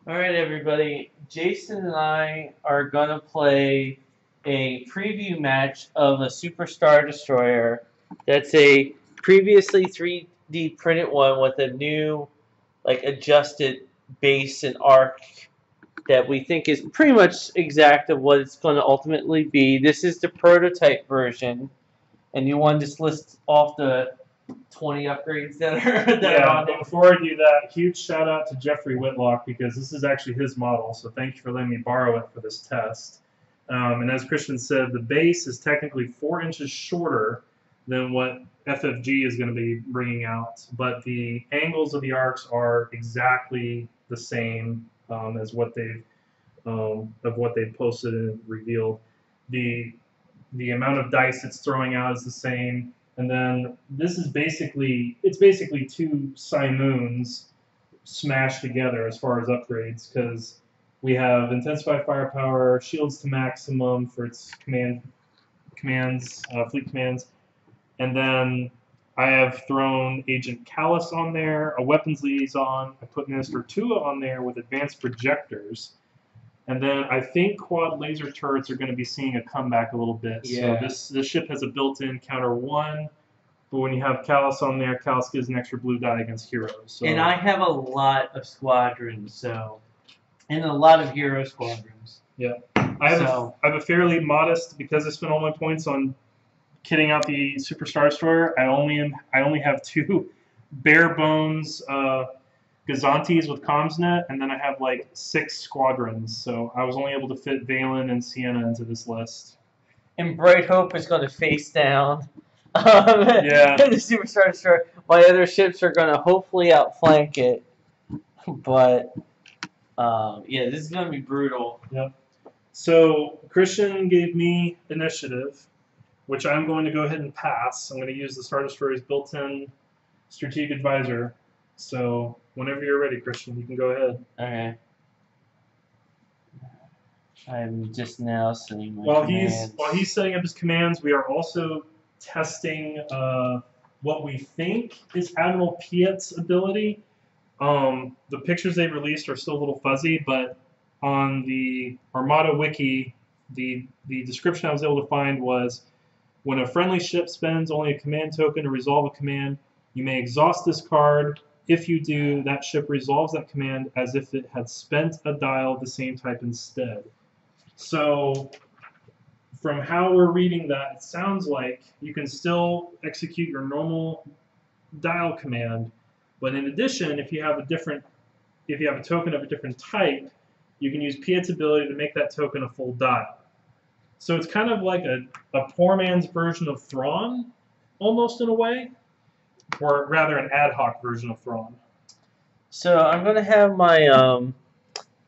Alright, everybody. Jason and I are going to play a preview match of a Superstar Destroyer that's a previously 3D printed one with a new, adjusted base and arc that we think is pretty much exact of what it's going to ultimately be. This is the prototype version, and you want to just list off the 20 upgrades that are on But it. before I do that, huge shout out to Jeffrey Whitlock because this is actually his model. So thank you for letting me borrow it for this test. And as Christian said, the base is technically 4 inches shorter than what FFG is going to be bringing out, but the angles of the arcs are exactly the same as what they've posted and revealed. The amount of dice it's throwing out is the same. And then this is basically two Simoons smashed together as far as upgrades because we have intensified firepower, shields to maximum for its fleet commands, and then I have thrown Agent Callus on there, a weapons liaison. I put Minister Tua on there with advanced projectors. And then I think quad laser turrets are going to be seeing a comeback a little bit. Yeah. So this ship has a built-in counter 1, but when you have Callus on there, Callus gives an extra blue die against heroes. So, And I have a lot of squadrons, and a lot of hero squadrons. yeah, I have a fairly modest, because I spent all my points on kitting out the Superstar Destroyer. I only have 2 bare bones Gazantes with CommsNet, and then I have like 6 squadrons. So I was only able to fit Valen and Sienna into this list. And Bright Hope is going to face down. Yeah. The Superstar Destroyer. My other ships are going to hopefully outflank it. But, yeah, this is going to be brutal. Yep. So Christian gave me initiative, which I'm going to go ahead and pass. I'm going to use the Star Destroyer's built-in strategic advisor. So whenever you're ready, Christian, you can go ahead. Okay. I'm just now setting my While commands. he's setting up his commands, we are also testing what we think is Admiral Piett's ability. The pictures they released are still a little fuzzy, but on the Armada wiki, the description I was able to find was, when a friendly ship spends only a command token to resolve a command, you may exhaust this card. If you do, that ship resolves that command as if it had spent a dial of the same type instead. So from how we're reading that, it sounds like you can still execute your normal dial command, but in addition, if you have a token of a different type, you can use Piett's ability to make that token a full dial. So it's kind of like a poor man's version of Thrawn, almost in a way, or rather an ad hoc version of Thrawn. So I'm going to have my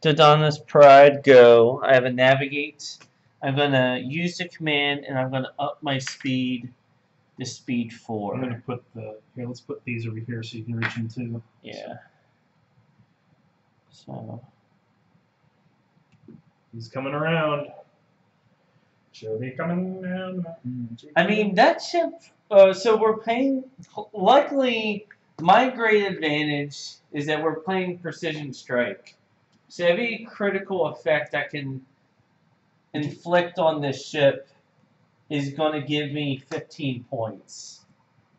Dodonna's Pride go. I have a Navigate. I'm going to use the command, and I'm going to up my speed to speed 4. I'm going to put let's put these over here so you can reach them too. Yeah. So. He's coming around. She'll be coming around. I mean, that ship, so we're playing, luckily, my great advantage is that we're playing Precision Strike. So every critical effect I can inflict on this ship is going to give me 15 points,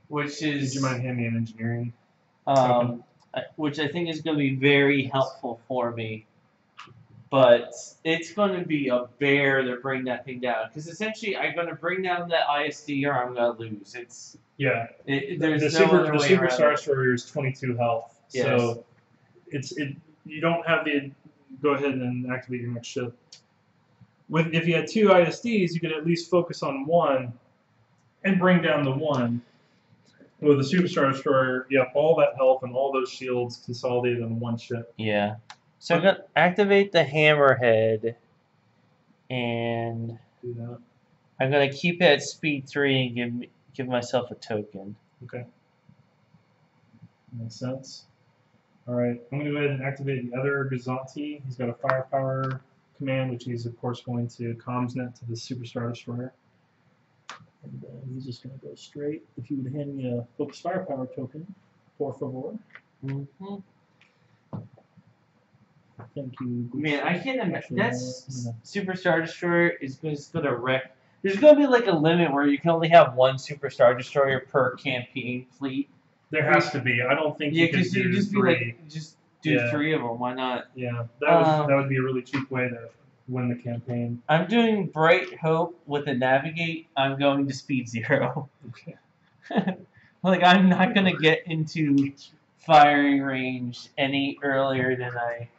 which is... Did you mind handing me an engineering? Which I think is going to be very helpful for me. But it's going to be a bear to bring that thing down. Because essentially, I'm going to bring down that ISD or I'm going to lose. There's no other way Super around Star it. Destroyer is 22 health. Yes. So you don't have the... Go ahead and activate your next ship. If you had 2 ISDs, you could at least focus on one and bring down the one. With the Superstar Destroyer, you have all that health and all those shields consolidated on one ship. Yeah. So I'm going to activate the Hammerhead, and Do that. I'm going to keep it at speed 3 and give myself a token. Okay. Makes sense. Alright, I'm going to go ahead and activate the other Gazanti. He's got a firepower command, which he's of course going to CommsNet to the Superstar Destroyer. And he's just going to go straight. If you would hand me a Focus Firepower token, por favor. Mm-hmm. Thank you. Man, I can't imagine. Actually, That's Super Star Destroyer is just gonna wreck. There's gonna be like a limit where you can only have one Super Star Destroyer per campaign fleet. There has to be. I don't think Yeah, you can because you do just 3. be like, just do 3 of them. Why not? Yeah, that would be a really cheap way to win the campaign. I'm doing Bright Hope with a Navigate. I'm going to Speed 0. Okay. Like, I'm not gonna get into firing range any earlier than I.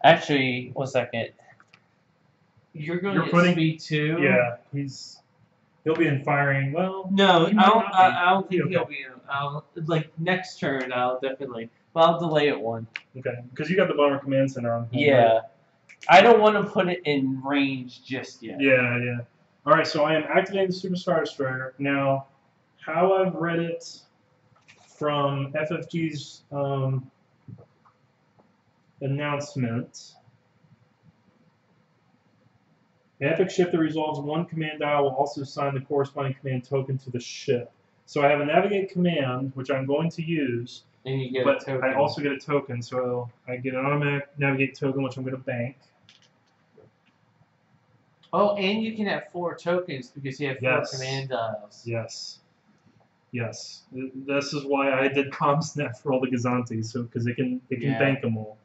Actually, 1 second. You're going to putting Speed 2? Yeah, he'll be in firing. Well, No, he might not be. I don't think Okay. he'll be. Like next turn, I'll definitely. But I'll delay it 1. Okay, because you got the Bomber Command Center on. Yeah, Right? I don't want to put it in range just yet. Yeah. All right, so I am activating the Super Star Destroyer now. How I've read it from FFG's announcement. The epic ship that resolves 1 command dial will also assign the corresponding command token to the ship. So I have a navigate command, which I'm going to use, And you get but a token. I also get a token. So I get an automatic navigate token, which I'm going to bank. Oh, and you can have 4 tokens because you have 4 command dials. Yes. This is why I did ComSnet for all the Gazanti, so because it can bank them all.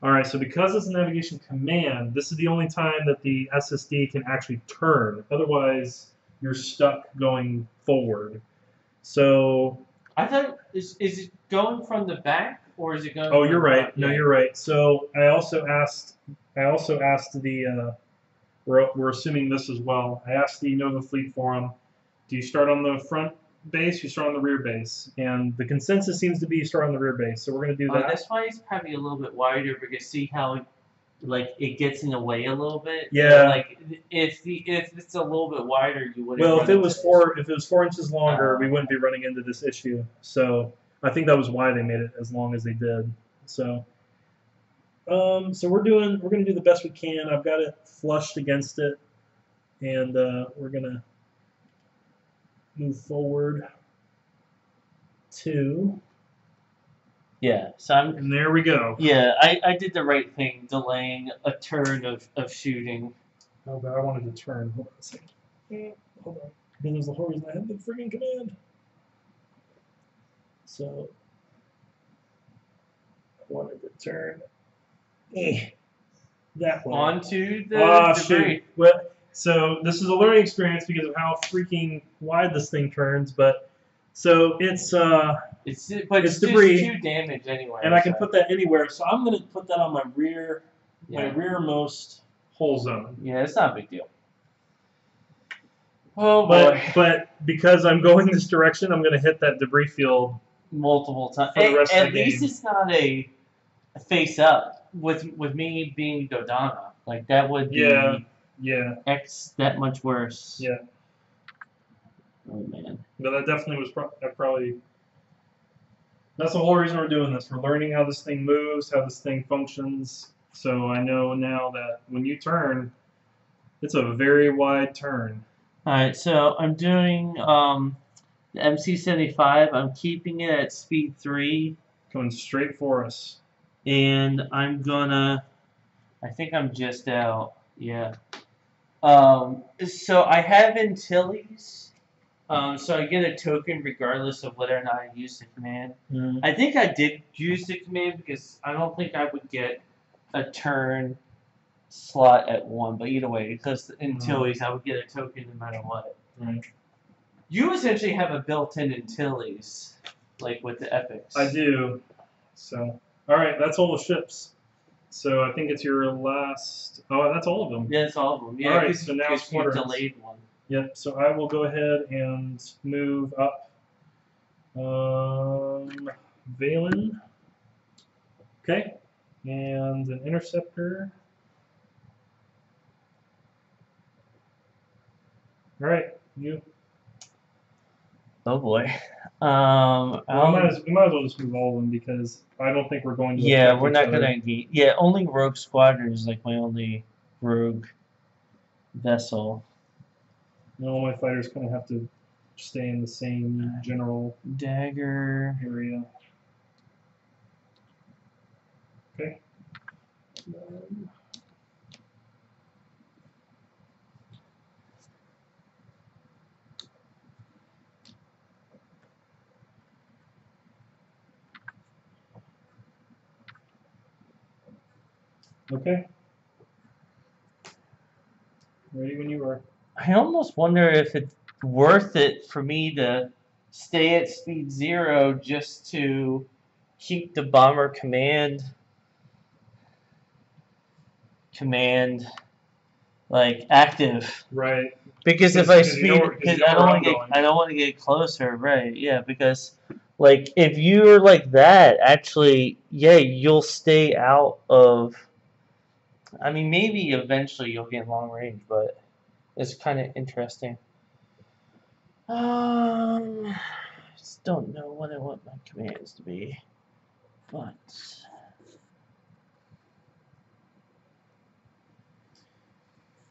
All right, so because it's a navigation command, this is the only time that the SSD can actually turn. Otherwise, you're stuck going forward. So I thought is it going from the back or is it going? Oh, from you're the right. front? No, Yeah. you're right. So I also asked the we're assuming this as well. I asked the Nova Fleet Forum, do you start on the front base, you start on the rear base? And the consensus seems to be you start on the rear base. So we're going to do that. That's why it's probably a little bit wider because see how it gets in the way a little bit. Yeah. Like if it's a little bit wider, you wouldn't. Well, run if it was into 4 inches longer, we wouldn't be running into this issue. So I think that was why they made it as long as they did. So so we're going to do the best we can. I've got it flushed against it, and we're going to move forward to. Yeah, so And there we go. Yeah, I did the right thing, delaying a turn of shooting. Oh, but I wanted to turn. Hold on a second. Hold on. Because there's the whole reason I had the friggin' command. So I wanted to turn that way. Onto the debris. Shoot. Well, so this is a learning experience because of how freaking wide this thing turns, but so it's It's debris. just 2 damage anyway. And I can put that anywhere. So I'm gonna put that on my rearmost hull zone. Yeah, it's not a big deal. Oh boy. But because I'm going this direction, I'm gonna hit that debris field Multiple times. for the rest of the At least game. it's not a face up with me being Dodonna. Like that would be X that much worse. Yeah. Oh man. But that definitely was probably. That's the whole reason we're doing this. We're learning how this thing moves, how this thing functions. So I know now that when you turn, it's a very wide turn. Alright, so I'm doing the MC-75. I'm keeping it at speed 3. Coming straight for us. And I'm gonna. I think I'm just out. Yeah. So I have Antilles. So I get a token regardless of whether or not I use the command. I think I did use the command because I don't think I would get a turn slot at 1. But either way, because Antilles, I would get a token no matter what. Right. You essentially have a built-in Antilles, like with the epics. I do. So, all right, that's all the ships. So I think it's your last. Oh, that's all of them. Yeah, it's all of them. Yeah, all right, so now you squadrons. delayed one. Yep, so I will go ahead and move up Valen. Okay, and an interceptor. All right, you. Oh boy. We might as well just move all of them because I don't think we're going to. Yeah, we're not going to engage. Yeah, only Rogue Squadron is like my only rogue vessel. All my fighters kind of have to stay in the same general Dagger. area. Okay. Ready when you are. I almost wonder if it's worth it for me to stay at speed 0 just to keep the bomber command like active. Right. Because if I speed, because I don't want to get closer, right? Yeah, because like if you're like that, actually, yeah, you'll stay out of. I mean, maybe eventually you'll get long range, but it's kind of interesting. I just don't know what I want my commands to be, but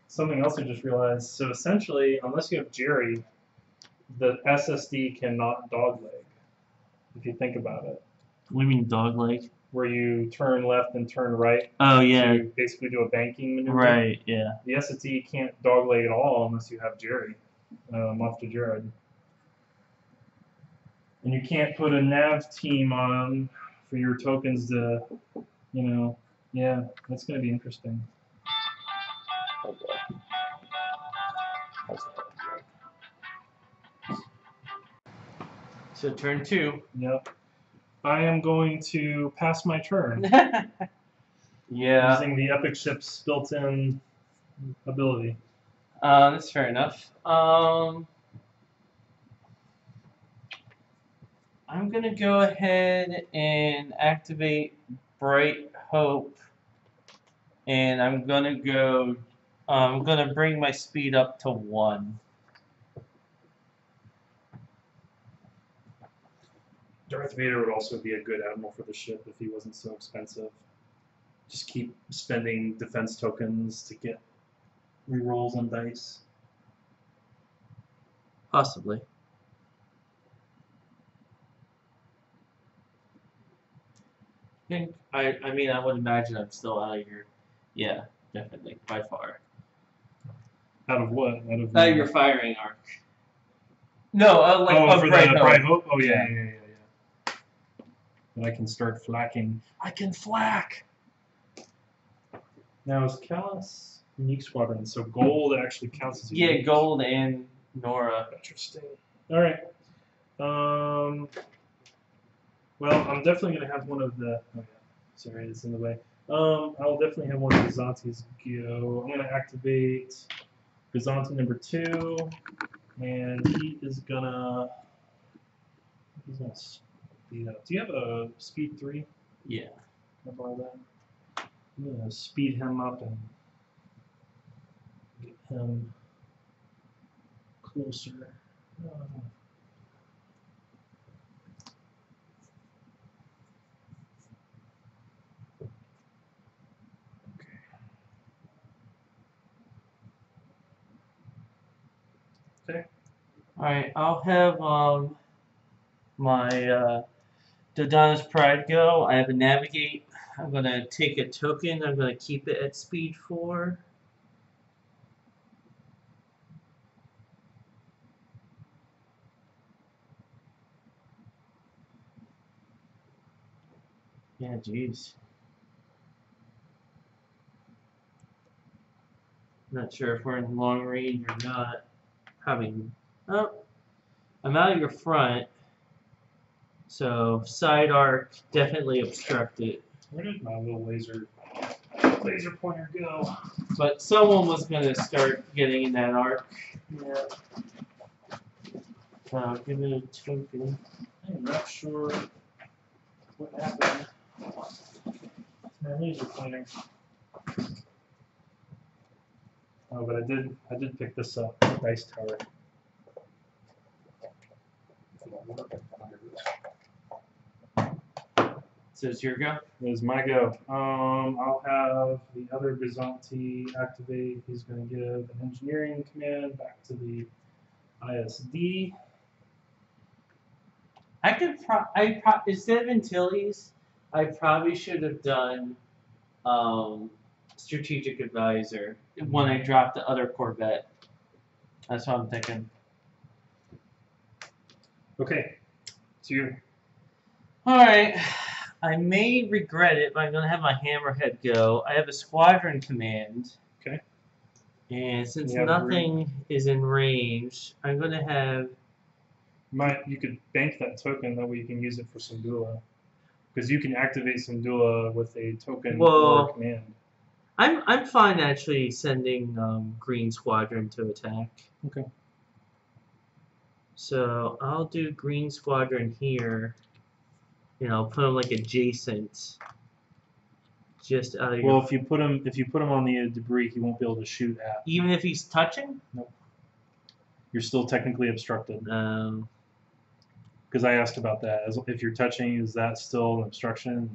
something else I just realized. So essentially, unless you have Jerry, the SSD cannot dogleg. If you think about it. what do you mean dogleg? Where you turn left and turn right. Oh yeah. To basically do a banking maneuver. Right. Yeah. The SSD can't dogleg at all unless you have Jerry, off to Jared. And you can't put a nav team on for your tokens to, you know, yeah, that's going to be interesting. Okay. So turn 2. Yep. I am going to pass my turn. Yeah. Using the Epic Ship's built-in ability. That's fair enough. I'm gonna go ahead and activate Bright Hope, and I'm gonna go. I'm gonna bring my speed up to 1. Darth Vader would also be a good admiral for the ship if he wasn't so expensive. Just keep spending defense tokens to get rerolls on dice. Possibly. I mean, I would imagine I'm still out of your. Yeah, definitely, by far. Out of what? Out of your firing arc. No, like for Bright the Hope. Bright Hope? Oh, yeah. And I can start flacking. I can flack! Now, is Callus unique squadron? So gold actually counts as a unique. Yeah, gold and Nora. Interesting. All right. Well, I'm definitely going to have one of the... Oh, yeah. Sorry, it's in the way. I'll definitely have one of Byzanti's go. I'm going to activate Byzanti number 2. And he is going to... He's going to speed up. Do you have a speed 3? Yeah. Can I borrow that? I'm going to speed him up and get him closer. Okay. Alright, I'll have my Dodonna's Pride go. I have a navigate. I'm gonna take a token. I'm gonna keep it at speed 4. Yeah, jeez. Not sure if we're in long range or not. Probably. Oh, I'm out of your front. So side arc definitely obstructed. Where did my little laser pointer go? But someone was gonna start getting in that arc. Yeah. So give it a token. I'm not sure what happened. My laser pointer. Oh, but I did pick this up. Dice tower. So it's your go? It is my go. I'll have the other Byzanti activate. He's going to give an engineering command back to the ISD. I could instead of Antilles, I probably should have done strategic advisor when I dropped the other Corvette. That's what I'm thinking. Okay, it's you. All right, I may regret it, but I'm going to have my hammerhead go. I have a squadron command. Okay. And since You have nothing is in range, I'm going to have... You could bank that token, that way you can use it for Syndulla. Because you can activate Syndulla with a token or a command. I'm fine actually sending Green Squadron to attack. Okay. So I'll do Green Squadron here. And I'll put them like adjacent. Just out of your... Well, if you put him on the debris, he won't be able to shoot at. Even if he's touching? Nope. You're still technically obstructed. Because I asked about that. If you're touching, is that still an obstruction?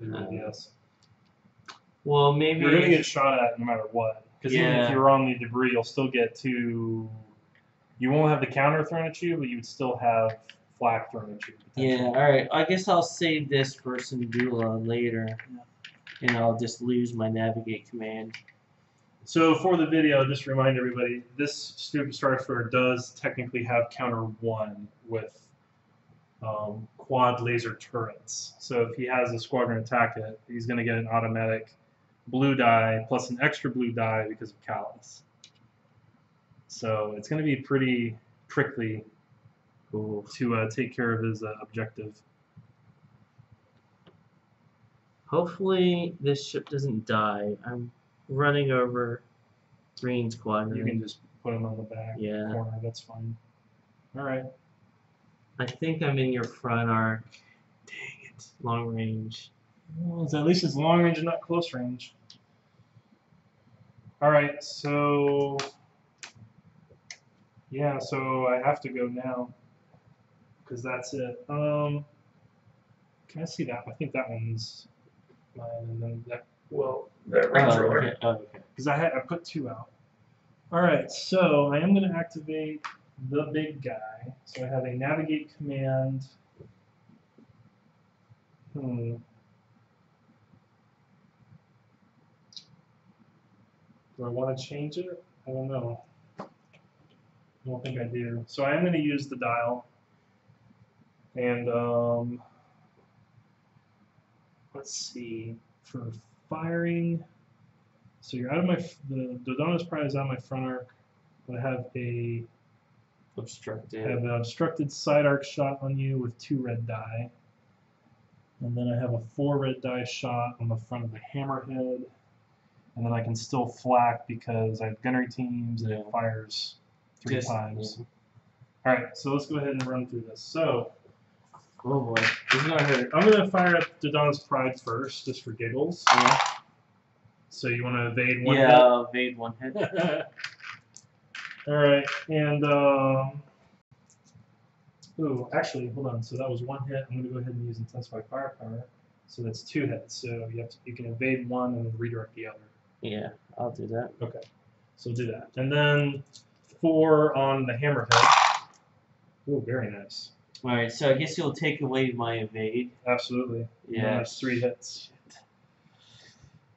No. Yes. Well, maybe you're gonna get shot at no matter what. Because even if you're on the debris, you'll still get to. You won't have the counter thrown at you, but you would still have flak thrown at you. Yeah. All right. I guess I'll save this for Syndulla later, and I'll just lose my navigate command. So for the video, just remind everybody, this stupid Star Destroyer does technically have counter 1 with quad laser turrets. So if he has a squadron attack it, he's going to get an automatic blue die plus an extra blue die because of Callus. So it's going to be pretty prickly to take care of his objective. Hopefully this ship doesn't die. I'm running over Green Squadron. You can just put him on the back corner. That's fine. All right. I think I'm in your front arc. Dang it. Long range. Well, at least it's long range and not close range. All right. So yeah. So I have to go now because that's it. Can I see that? I think that one's mine, and then that. Well, that range rover. Okay. Because I put 2 out. All right, so I am going to activate the big guy. So I have a navigate command. Do I want to change it? I don't know. I don't think I do. So I am going to use the dial. And let's see, for firing. So you're out of the Dodonna's Pride is out of my front arc. I have an obstructed side arc shot on you with 2 red die. And then I have a 4 red die shot on the front of the hammerhead. And then I can still flak because I have gunnery teams and it fires 3 times. Yeah. Alright, so let's go ahead and run through this. So, oh boy, this is gonna hurt. I'm gonna fire up Dodonna's Pride first, just for giggles. Yeah. So you want to evade 1 hit? Yeah, I'll evade 1 hit. Alright, and ooh, actually, hold on. So that was 1 hit. I'm going to go ahead and use Intensify Firepower. So that's 2 hits. So you can evade 1 and then redirect the other. Yeah, I'll do that. Okay, so do that. And then 4 on the hammerhead. Ooh, very nice. Alright, so I guess you'll take away my evade. Absolutely. Yeah. That's 3 hits.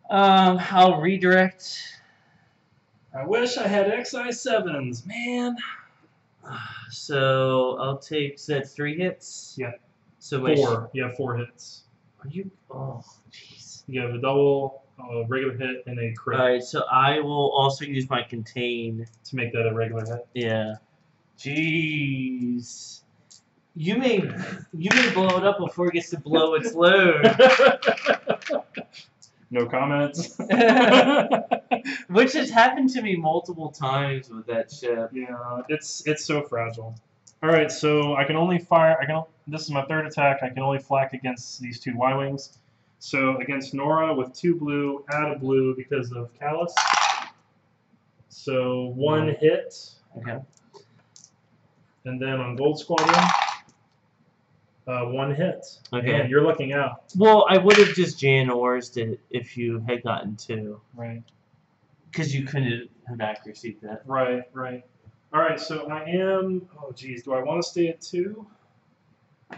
I'll redirect. I wish I had XI7s, man. So I'll take. So that's 3 hits. Yeah. So 4. You have 4 hits. Are you? Oh, jeez. You have a double, a regular hit, and a crit. All right. So I will also use my contain to make that a regular hit. Yeah. Jeez. You may blow it up before it gets to blow its load. No comments. Which has happened to me multiple times with that ship. Yeah, it's so fragile. All right, so I can only fire. This is my 3rd attack. I can only flak against these 2 Y-wings. So against Nora with 2 blue, add a blue because of Callus. So 1 hit. Okay. And then on Gold Squadron, 1 hit. Okay. Man, you're looking out. Well, I would have just Jan Ors'd it if you had gotten 2. Right. Because you couldn't have accuracy that. Right, right. All right, so I am. Oh, geez, do I want to stay at 2?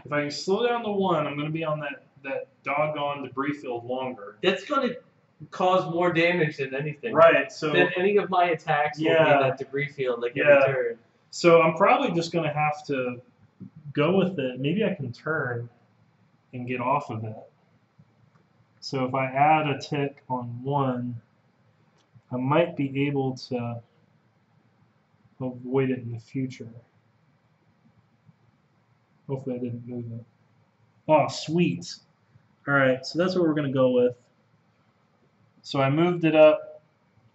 If I slow down to 1, I'm going to be on that doggone debris field longer. That's going to cause more damage than anything. Right. So than any of my attacks will be in that debris field like every turn. So I'm probably just going to have to go with it. Maybe I can turn. and get off of it. So if I add a tick on 1, I might be able to avoid it in the future. Hopefully I didn't move it. Oh, sweet. All right, so that's what we're going to go with. So I moved it up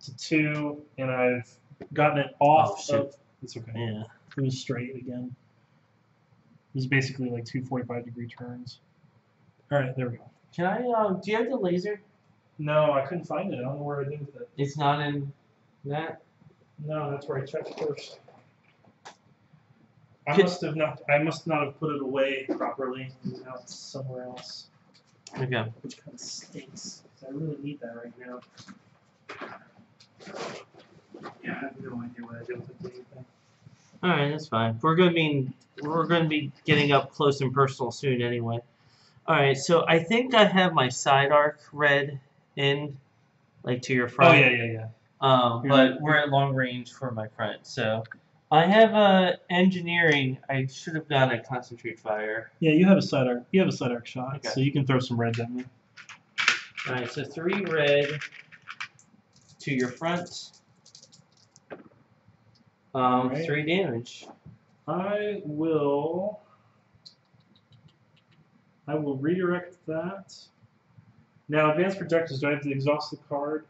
to 2, and I've gotten it off of... It's okay. Yeah. It was straight again. It was basically like 2 45-degree turns. All right, there we go. Can I, do you have the laser? No, I couldn't find it. I don't know where I did with it. It's not in that? No, that's where I checked first. I must not have put it away properly. Now it's somewhere else. Okay. Which kind of stinks. 'Cause I really need that right now. Yeah, I have no idea what I did with it. Anything. All right, that's fine. We're gonna be getting up close and personal soon anyway. All right, so I think I have my side arc red in, like to your front. Oh yeah. But we're at long range for my front, so I have engineering. I should have gotten a concentrate fire. Yeah, you have a side arc. You have a side arc shot, Okay. so you can throw some reds at me. All right, so 3 red to your front. Right. 3 damage. I will redirect that. Now, advanced projectors, do I have to exhaust the card?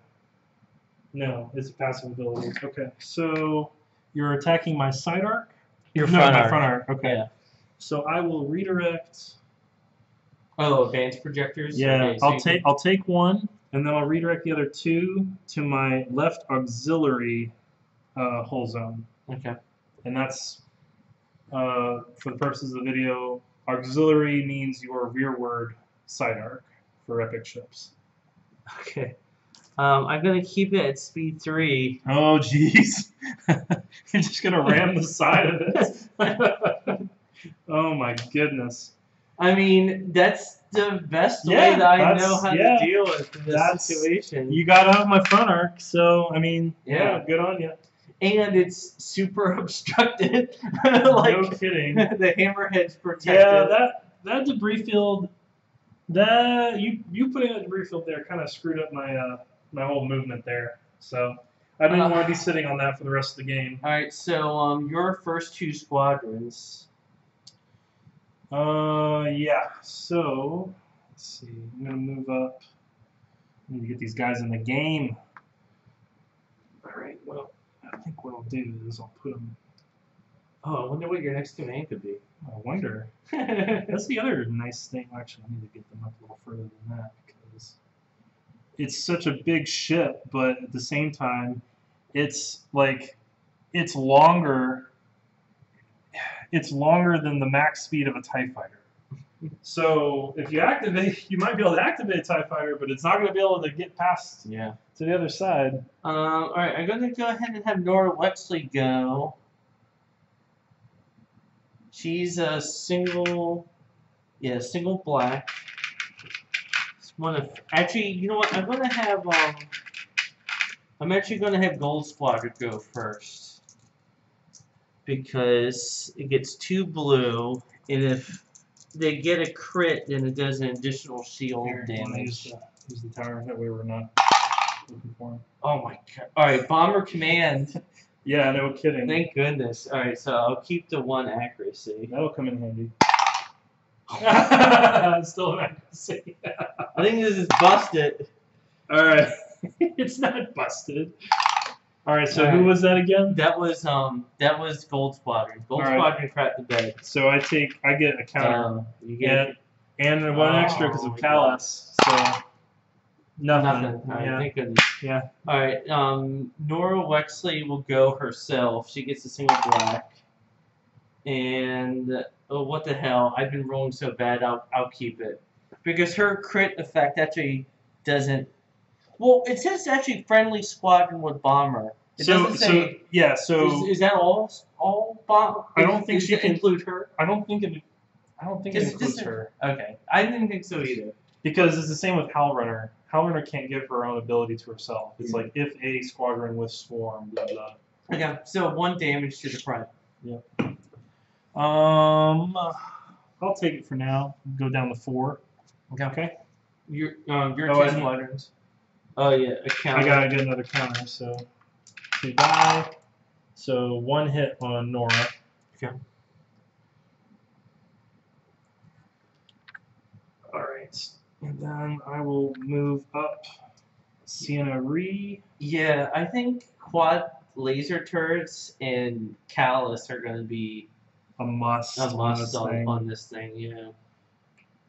No, it's a passive ability. Okay, so you're attacking my side arc? Your No, front my arc. front arc. Okay. Yeah. So I will redirect. Oh, advanced projectors? Yeah, Okay, so I'll take 1, and then I'll redirect the other 2 to my left auxiliary hull zone. Okay. And that's, for the purposes of the video, auxiliary means your rearward side arc for epic ships. Okay. I'm going to keep it at speed 3. Oh, jeez. You're just going to ram the side of it. Oh, my goodness. I mean, that's the best way that I know how to deal with this situation. You got out of my front arc, so, I mean, yeah, good on you. And it's super obstructed. Like, no kidding. The hammerhead's protected. Yeah, that debris field, you putting that debris field there kind of screwed up my my whole movement there. So I didn't want to be sitting on that for the rest of the game. All right, so your first 2 squadrons. Yeah. So let's see. I'm gonna move up. I need to get these guys in the game. All right. Well, I think what I'll do is I'll put them. Oh, I wonder what your next command could be. I wonder. That's the other nice thing. Actually, I need to get them up a little further than that because it's such a big ship, but at the same time, it's longer. It's longer than the max speed of a TIE fighter. So if you activate, you might be able to activate a TIE fighter, but it's not going to be able to get past to the other side. All right, I'm going to go ahead and have Nora Wexley go. She's a single black. It's one of actually, you know what? I'm actually going to have Gold Squadron go first because it gets 2 blue, and if they get a crit, then it does an additional shield damage. Use the tower that we were not looking for. Oh my god! All right, Bomber Command. Yeah, no kidding. Thank goodness. All right, so I'll keep the 1 accuracy. That'll come in handy. Still an accuracy. I think this is busted. All right, it's not busted. All right, so who was that again? That was Gold Squadron. Gold Squadron crapped the bed. So I get a counter. You get and 1 extra because of Callus. So nothing. All right, thank goodness. Yeah. All right, Nora Wexley will go herself. She gets a single black. And oh, what the hell? I've been rolling so bad. I'll keep it because her crit effect actually doesn't. Well, it says actually friendly squadron with bomber. It doesn't say. Is that all bomb? I don't think she can include her. I don't think it includes her. Okay, I didn't think so either. Because it's the same with Howlrunner. Howlrunner can't give her own ability to herself. It's like if a squadron with swarm, blah blah. Okay, so 1 damage to the front. Yeah. I'll take it for now. Go down to 4. Okay. Okay. Your Oh, two I need- squadrons. Oh yeah, a counter. I gotta get another counter, so 2 die. So 1 hit on Nora. Okay. Alright. And then I will move up Sienna Ree. Yeah, I think quad laser turrets and Callus are going to be A must, on this thing. Yeah.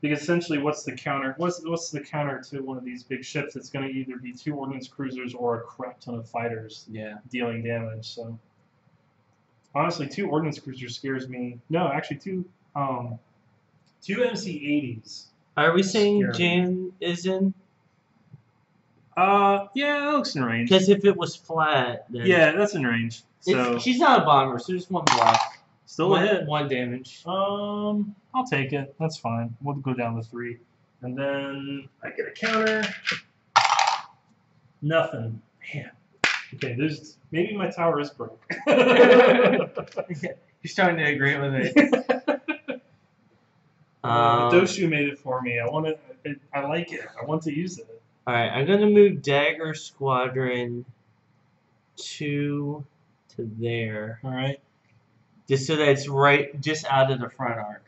Because essentially, what's the counter? What's the counter to one of these big ships? It's going to either be 2 ordnance cruisers or a crap ton of fighters Yeah. dealing damage. So honestly, 2 ordnance cruisers scares me. No, actually, 2 MC-80s. Are we saying Scary. Jan is in? Yeah, that looks in range. Because if it was flat, then Yeah, that's in range. So she's not a bomber, so just 1 block. still a hit. 1 damage. I'll take it. That's fine. We'll go down to 3, and then I get a counter. Nothing. Man. Okay, there's maybe my tower is broke. You're starting to agree with it. Doshu made it for me. I want it. I like it. I want to use it. All right, I'm gonna move Dagger Squadron 2 to there, All right. just so that it's right just out of the front arc.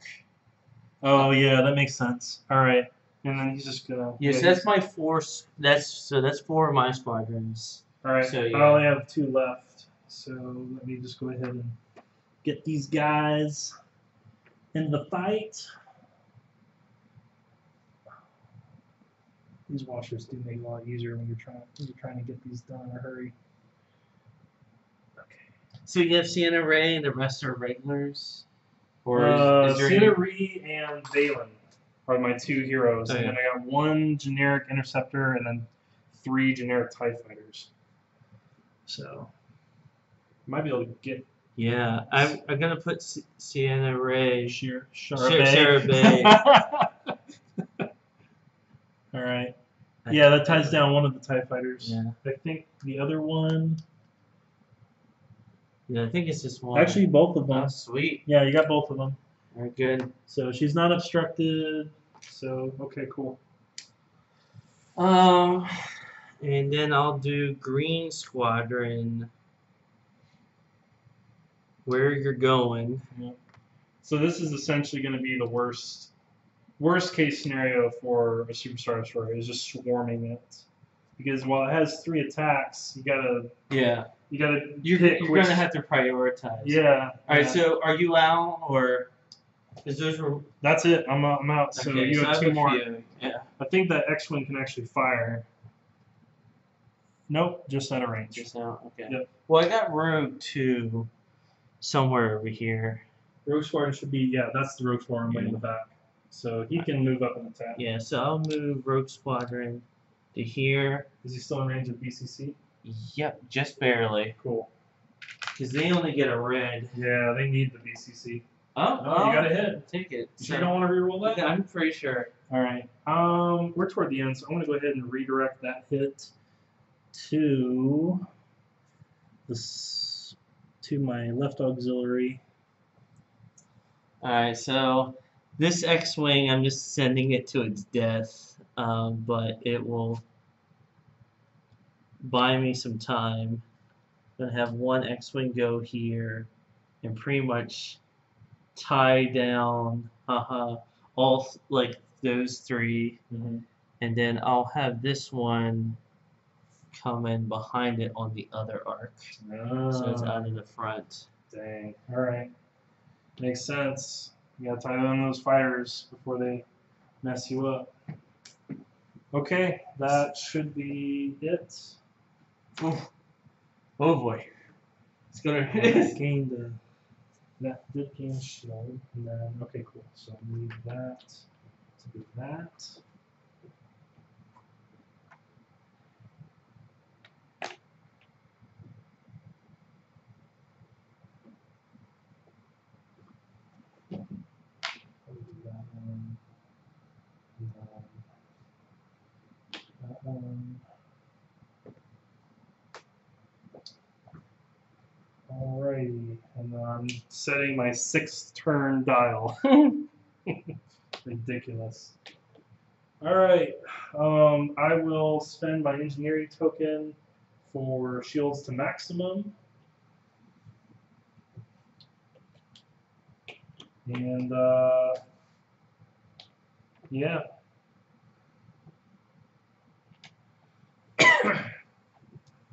Oh yeah, that makes sense. All right, and then he's just gonna. Yes, that's my 4. That's 4 of my squadrons. All right. So, yeah. I only have 2 left, so let me just go ahead and get these guys in the fight. These washers do make it a lot easier when you're trying to get these done in a hurry. Okay. So you have Sienna Ray and the rest are regulars, or is there Sienna any- Ree and Valen are my 2 heroes, Oh, and yeah. then I got 1 generic interceptor and then 3 generic TIE fighters. So might be able to get Yeah, I'm gonna put Sienna Ray. Shara Bay. All right. Yeah, that ties down one of the TIE fighters. Yeah. I think the other one. Yeah, I think it's just one. Actually, both of them. Oh, sweet. Yeah, you got both of them. Very good. So she's not obstructed. So okay, cool. And then I'll do Green Squadron. Where you're going. Yeah. So this is essentially going to be the worst case scenario for a superstar destroyer is just swarming it, because while it has 3 attacks, you gotta You're gonna have to prioritize. Yeah. All right. So are you out or is those? That's it. I'm out. So Okay, you so have I 2 more. Yeah. I think that X-wing can actually fire. Nope, just out of range. Just out. Okay. Yep. Well, I got Rogue 2 somewhere over here. Rogue Squadron should be that's the Rogue Squadron way in the back. So he can move up and attack. Yeah. So I'll move Rogue Squadron to here. Is he still in range of BCC? Yep, just barely. Cool. Because they only get a red. Yeah, they need the BCC. Oh, you got a hit. Take it. You don't want to reroll that? I'm pretty sure. All right. We're toward the end, so I'm going to go ahead and redirect that hit to my left auxiliary. Alright, so this X-Wing, I'm just sending it to its death, but it will buy me some time. I'm going to have 1 X-Wing go here and pretty much tie down all like those 3, and then I'll have this one come in behind it on the other arc, so it's out of the front. Dang. All right. Makes sense. You gotta tie down those fighters before they mess you up. Okay, that should be it. Oh boy, it's gonna That did gain shield, and then okay, cool. So I need that to do that. That one. Alrighty, and I'm setting my 6th turn dial. Ridiculous. Alright, I will spend my engineering token for shields to maximum. And, yeah.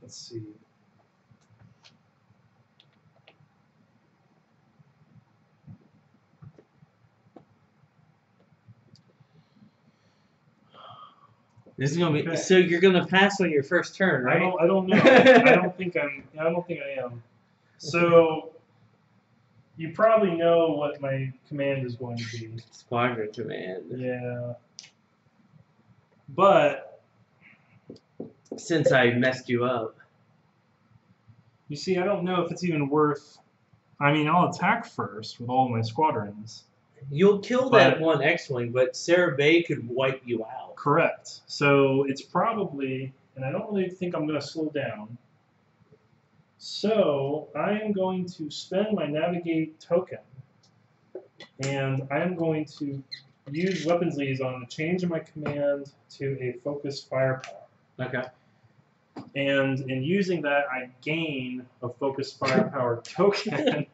Let's see. This is gonna be Okay. so. You're gonna pass on your first turn, right? I don't know. I don't think I am. So you probably know what my command is going to be. Squadron command. Yeah. But Since I messed you up. you see, I don't know if it's even worth. I mean, I'll attack first with all my squadrons. You'll kill that one X-wing, but Sarah Bay could wipe you out. Correct. So it's probably, and I don't really think I'm going to slow down. So I am going to spend my navigate token, and I am going to use weapons liaison to change my command to a focused firepower. Okay. And in using that, I gain a focused firepower token.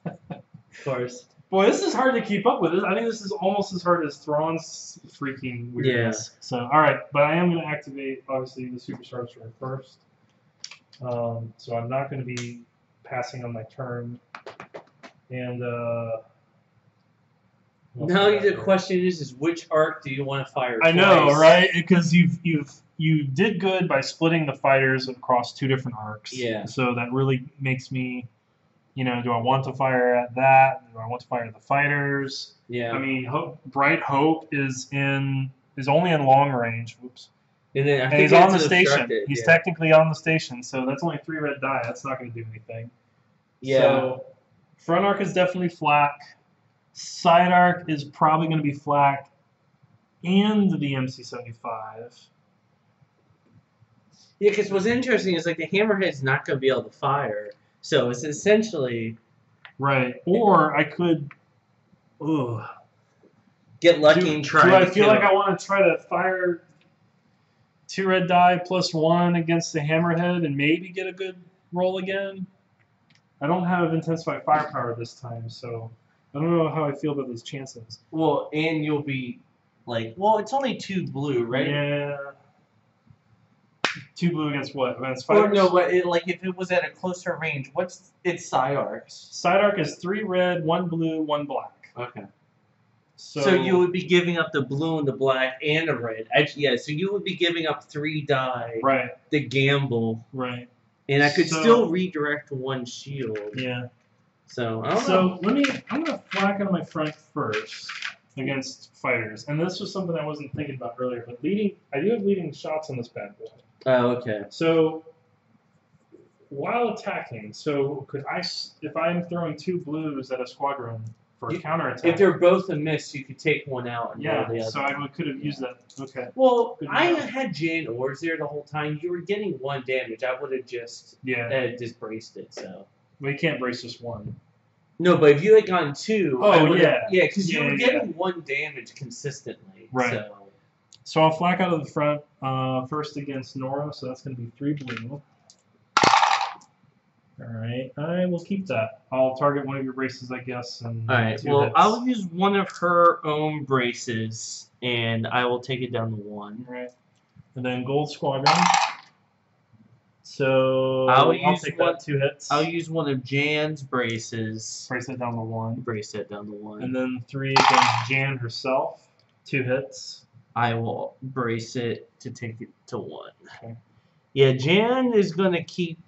Of course. Boy, this is hard to keep up with. I think this is almost as hard as Thrawn's freaking weirdness. Yeah. So, all right, but I am going to activate, obviously, the Superstar Destroyer first. So I'm not going to be passing on my turn. And now the question is which arc do you want to fire? I know, right? Because you did good by splitting the fighters across 2 different arcs. Yeah. So that really makes me. You know, do I want to fire at that? Do I want to fire at the fighters? Yeah. I mean, Bright Hope is only in long range. Oops. And then I think he's on the station. He's technically on the station, so that's only 3 red die. That's not going to do anything. Yeah. So front arc is definitely flak. Side arc is probably going to be flak, and the MC-75. Yeah, because what's interesting is like the Hammerhead's not going to be able to fire. So it's essentially right. Or I could get lucky and try. Do I feel like I want to try to fire 2 red die plus 1 against the Hammerhead and maybe get a good roll again? I don't have intensified firepower this time, so I don't know how I feel about those chances. Well, and you'll be like, well, it's only 2 blue, right? Yeah. 2 blue against what? Against fighters? Or no, but like if it was at a closer range, what's its side arcs? Side arc is 3 red, 1 blue, 1 black. Okay. So you would be giving up the blue and the black and the red. Actually, yeah. So you would be giving up 3 die. Right. The gamble. Right. And I could still redirect 1 shield. Yeah. So I don't know. I'm gonna flak on my front first against fighters, and this was something I wasn't thinking about earlier. But I do have leading shots on this bad boy. Oh, okay. So while attacking, could I, if I'm throwing 2 blues at a squadron for a counterattack? If they're both a miss, you could take 1 out and roll the other. So I could have used that. Okay. Well, I had Jan Ors there the whole time. You were getting 1 damage. I would have just braced it. So. Well, you can't brace just 1. No, but if you had gone 2, yeah, because you were getting 1 damage consistently. Right. So I'll flak out of the front first against Nora, so that's going to be 3 blue. Alright, I will keep that. I'll target one of your braces, I guess. Alright, well, I'll use one of her own braces, and I will take it down to 1. Alright. And then Gold Squadron. So I'll take that 2 hits. I'll use one of Jan's braces. Brace that down to 1. Brace that down to 1. And then 3 against Jan herself. 2 hits. I will brace it to take it to 1. Okay. Yeah, Jan is gonna keep.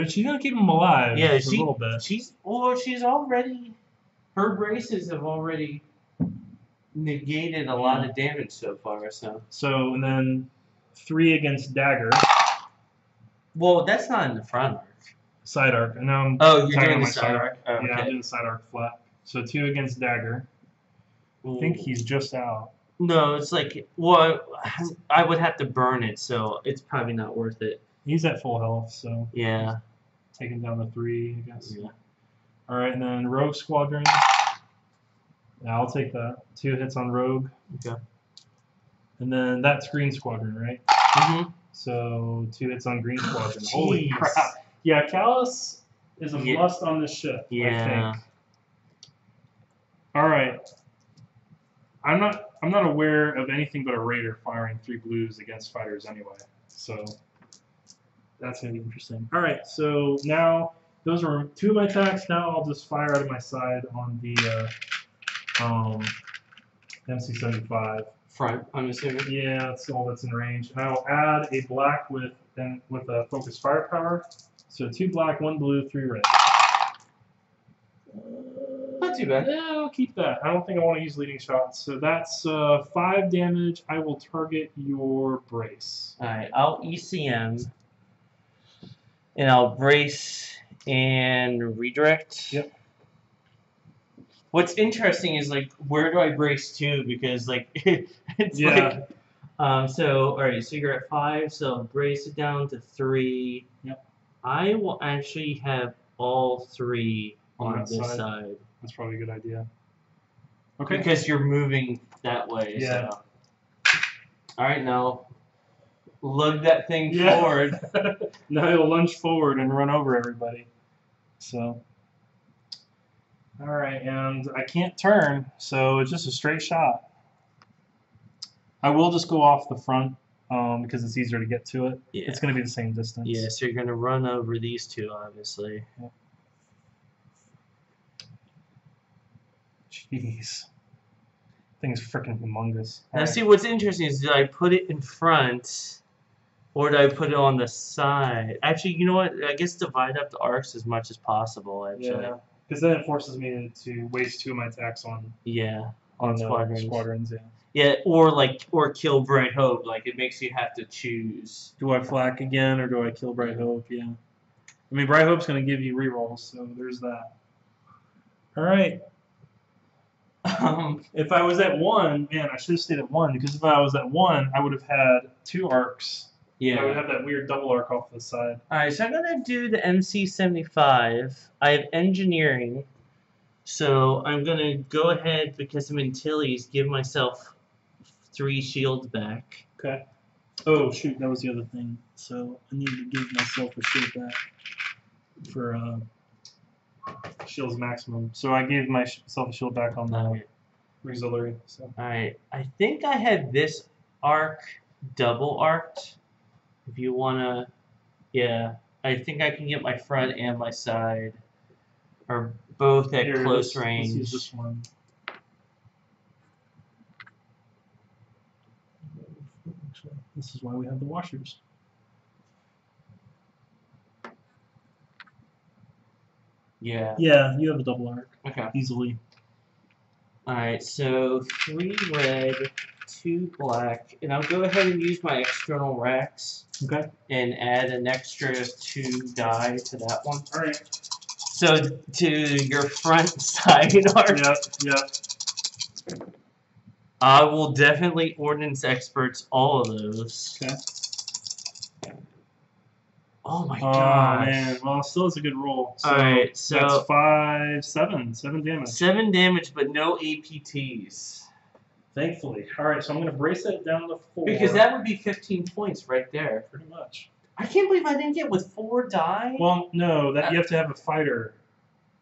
She's gonna keep him alive. Yeah, a little bit. She's already. Her braces have already negated a lot of damage so far. So and then 3 against Dagger. Well, that's not in the front arc. Side arc. And now I'm you're doing the side arc. Oh, okay. Yeah, I'm doing the side arc flat. So 2 against Dagger. Ooh. I think he's just out. No, it's like, well, I would have to burn it, so it's probably not worth it. He's at full health, so yeah. Taking down the 3, I guess. Yeah. All right, and then Rogue Squadron. Yeah, I'll take that. 2 hits on rogue. Okay. And then that's green squadron, right? Mm-hmm. So 2 hits on green squadron. Holy Jeez. crap! Yeah, Callus is a Yeah. must on this ship. I Yeah. think. All right. I'm not aware of anything but a raider firing 3 blues against fighters anyway. So that's gonna be interesting. All right. So now those are 2 of my attacks. Now I'll just fire out of my side on the MC-75. Front, I'm assuming. Yeah, that's all that's in range. And I will add a black with a focused firepower. So 2 black, 1 blue, 3 red. Not too bad. Yeah, I'll keep that. I don't think I want to use leading shots. So that's 5 damage. I will target your brace. Alright, I'll ECM. And I'll brace and redirect. Yep. What's interesting is, like, where do I brace to? Because, like, it's Yeah. like, so, alright, so you're at 5, so brace it down to 3. Yep. I will actually have all 3 on that this side. side. That's probably a good idea. Okay. Because you're moving that way, Yeah. so. Alright, now, lug that thing Yeah. forward. Now he'll lunge forward and run over everybody. So. All right, and I can't turn, so it's just a straight shot. I will just go off the front because it's easier to get to it. Yeah. It's going to be the same distance. Yeah, so you're going to run over these 2, obviously. Yep. Jeez. Thing's freaking humongous. Now, All see, right. what's interesting is, did I put it in front, or did I put it on the side? Actually, you know what? I guess divide up the arcs as much as possible, actually. Yeah, because then it forces me to waste 2 of my attacks on On the squadrons. squadrons. Yeah. Yeah, or kill Bright Hope. Like, it makes you have to choose. Do I flak again or do I kill Bright Hope? Yeah. I mean, Bright Hope's going to give you rerolls, so there's that. All right. If I was at 1, man, I should have stayed at 1 because if I was at 1, I would have had 2 arcs. Yeah. I would have that weird double arc off the side. Alright, so I'm going to do the MC-75. I have engineering. So I'm going to go ahead, because I'm in Tilly's, give myself 3 shields back. Okay. Oh, shoot, that was the other thing. So I need to give myself a shield back for shields maximum. So I gave myself a shield back on the auxiliary. So. Alright, I think I have this arc double arced. If you want to, yeah. I think I can get my front and my side. Or both at Here, close let's range. use this one. This is why we have the washers. Yeah. Yeah, you have a double arc. Okay. Easily. Alright, so 3 red, 2 black, and I'll go ahead and use my external racks. Okay. And add an extra 2 die to that one. Alright. So to your front side arc, Yeah. I will definitely ordnance experts all of those. Okay. Oh my Oh gosh. man, well, still is a good roll. So Alright, so that's 7 damage. 7 damage, but no APTs. Thankfully. Alright, so I'm going to brace it down to 4. Because that would be 15 points right there. Pretty much. I can't believe I didn't get with 4 die. Well, no, that you have to have a fighter.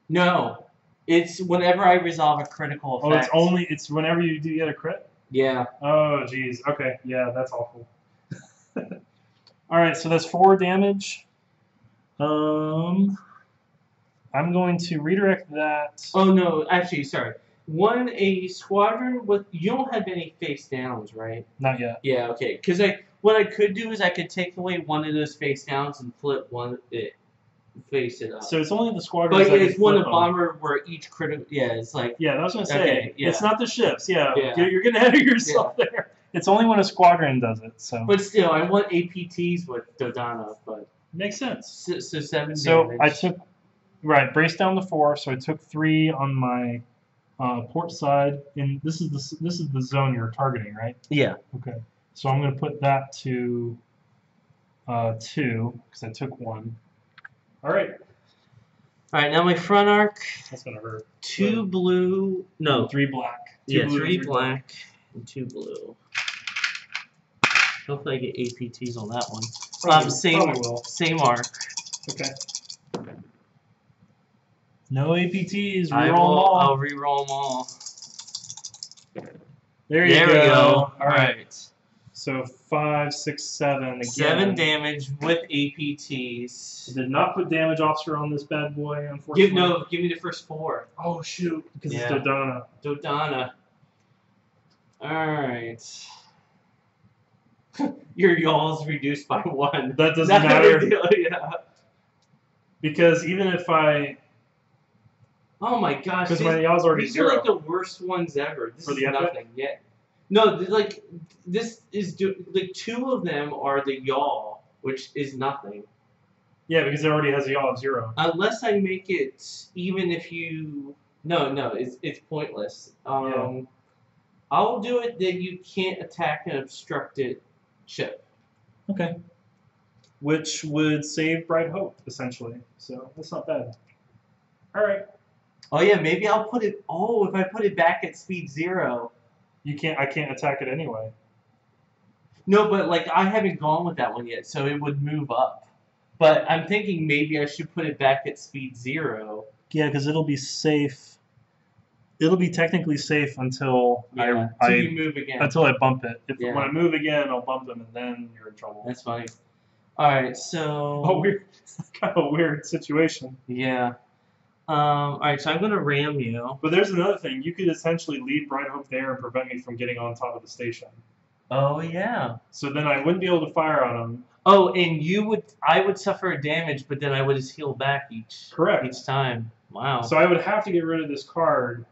No. It's whenever I resolve a critical effect. Oh, it's whenever you do get a crit? Yeah. Oh, jeez. Okay, yeah, that's awful. Alright, so that's 4 damage. I'm going to redirect that. Oh, no. Actually, sorry. A squadron with... You don't have any face downs, right? Not yet. Yeah, okay. Because what I could do is I could take away one of those face downs and flip face it up. So it's only the squadron. But yeah, it's one a bomber where each critical... Yeah, it's like... Yeah, I was going to say. Okay, yeah. It's not the ships. Yeah, Yeah. you're getting ahead of yourself there. It's only when a squadron does it. So. But still, I want APTs with Dodonna, but... Makes sense. So 7 So damage. I took... Right, brace down to 4, so I took 3 on my port side. And this is the zone you're targeting, right? Yeah. Okay. So I'm going to put that to 2, because I took 1. All right. Alright, now my front arc. That's gonna hurt. 2 blue. No. 3 black. 2 Yeah, blue, 3 3 black and 2 blue. Hopefully I get APTs on that one. Probably Same arc. Okay. No APTs. I'll reroll them all. There you go. go. All right. So 5, 6, 7 again. 7 damage with APTs. I did not put damage officer on this bad boy, unfortunately. Give me the first 4. Oh shoot, because Yeah. it's Dodonna. Dodonna. Alright. Your yawl's reduced by 1. That doesn't Not a matter. big deal, yeah. Because even if I... Oh my gosh. Because my yaw's already these 0. are like the worst ones ever. This For is the epic? nothing yet. No, like this is like 2 of them are the yaw, which is nothing. Yeah, because it already has a yaw of 0. Unless I make it, even if you no, it's pointless. Yeah. I'll do it that you can't attack an obstructed ship. Okay. Which would save Bright Hope, essentially. So that's not bad. All right. Oh yeah, maybe I'll put it. Oh, if I put it back at speed 0. You can't. I can't attack it anyway. No, but like I haven't gone with that one yet, so it would move up. But I'm thinking maybe I should put it back at speed 0. Yeah, because it'll be safe. It'll be technically safe until Yeah, I you move again. until I bump it. If Yeah. when I move again, I'll bump them, and then you're in trouble. That's funny. All right, so. Oh, weird. It's kind of a weird situation. Yeah. All right, so I'm gonna ram you. But there's another thing. You could essentially leave Bright Hope there and prevent me from getting on top of the station. Oh yeah. So then I wouldn't be able to fire on him. Oh, and I would suffer a damage, but then I would just heal back each time. Wow. So I would have to get rid of this card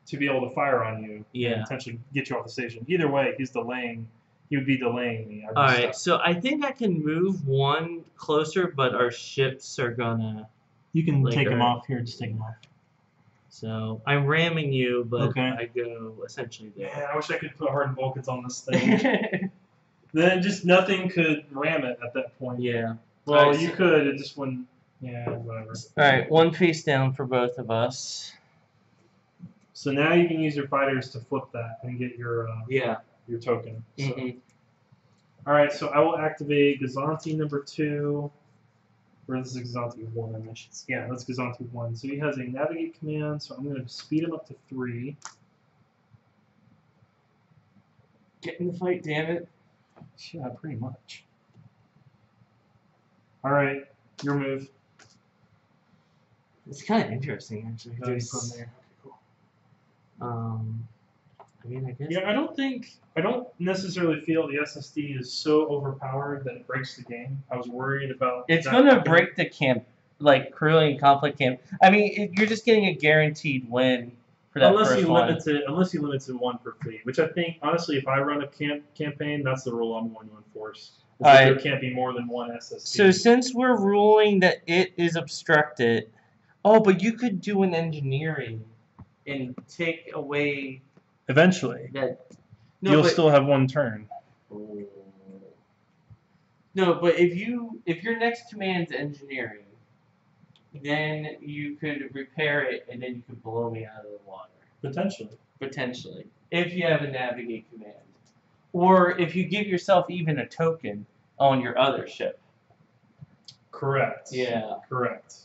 to be able to fire on you. Yeah. And potentially get you off the station. Either way, he's delaying. He would be delaying me. All right, so I think I can move 1 closer, but our ships are gonna. You can take him later. off here. Just take him off. So I'm ramming you, but Okay. I go essentially there. Yeah, I wish I could put hardened Vulcans on this thing. Then just nothing could ram it at that point. Yeah. Well, Alright, you so- could. It just wouldn't. Yeah, whatever. All right, 1 face down for both of us. So now you can use your fighters to flip that and get your Yeah. token. So. Mm-hmm. All right, so I will activate Gazanti number 2. Or this is Gazanti 1. Yeah, that's Gazanti 1. So he has a navigate command, so I'm going to speed him up to 3. Get in the fight, damn it. Yeah, pretty much. All right, your move. It's kind of interesting, actually. You put him there. I mean, I guess. Yeah, I don't necessarily feel the SSD is so overpowered that it breaks the game. I was worried about. It's that going to happening. break the camp, like Carillion conflict camp. I mean, you're just getting a guaranteed win for that Unless first you one. limit it to 1 per fleet, which I think honestly, if I run a campaign, that's the rule I'm going to enforce. Is that Alright. there can't be more than 1 SSD. So since we're ruling that it is obstructed, oh, but you could do an engineering and take away eventually, that. you'll still have 1 turn. No, but if your next command's engineering, then you could repair it and then you could blow me out of the water. Potentially. If you have a navigate command. Or if you give yourself even a token on your other ship. Correct. Yeah. Correct.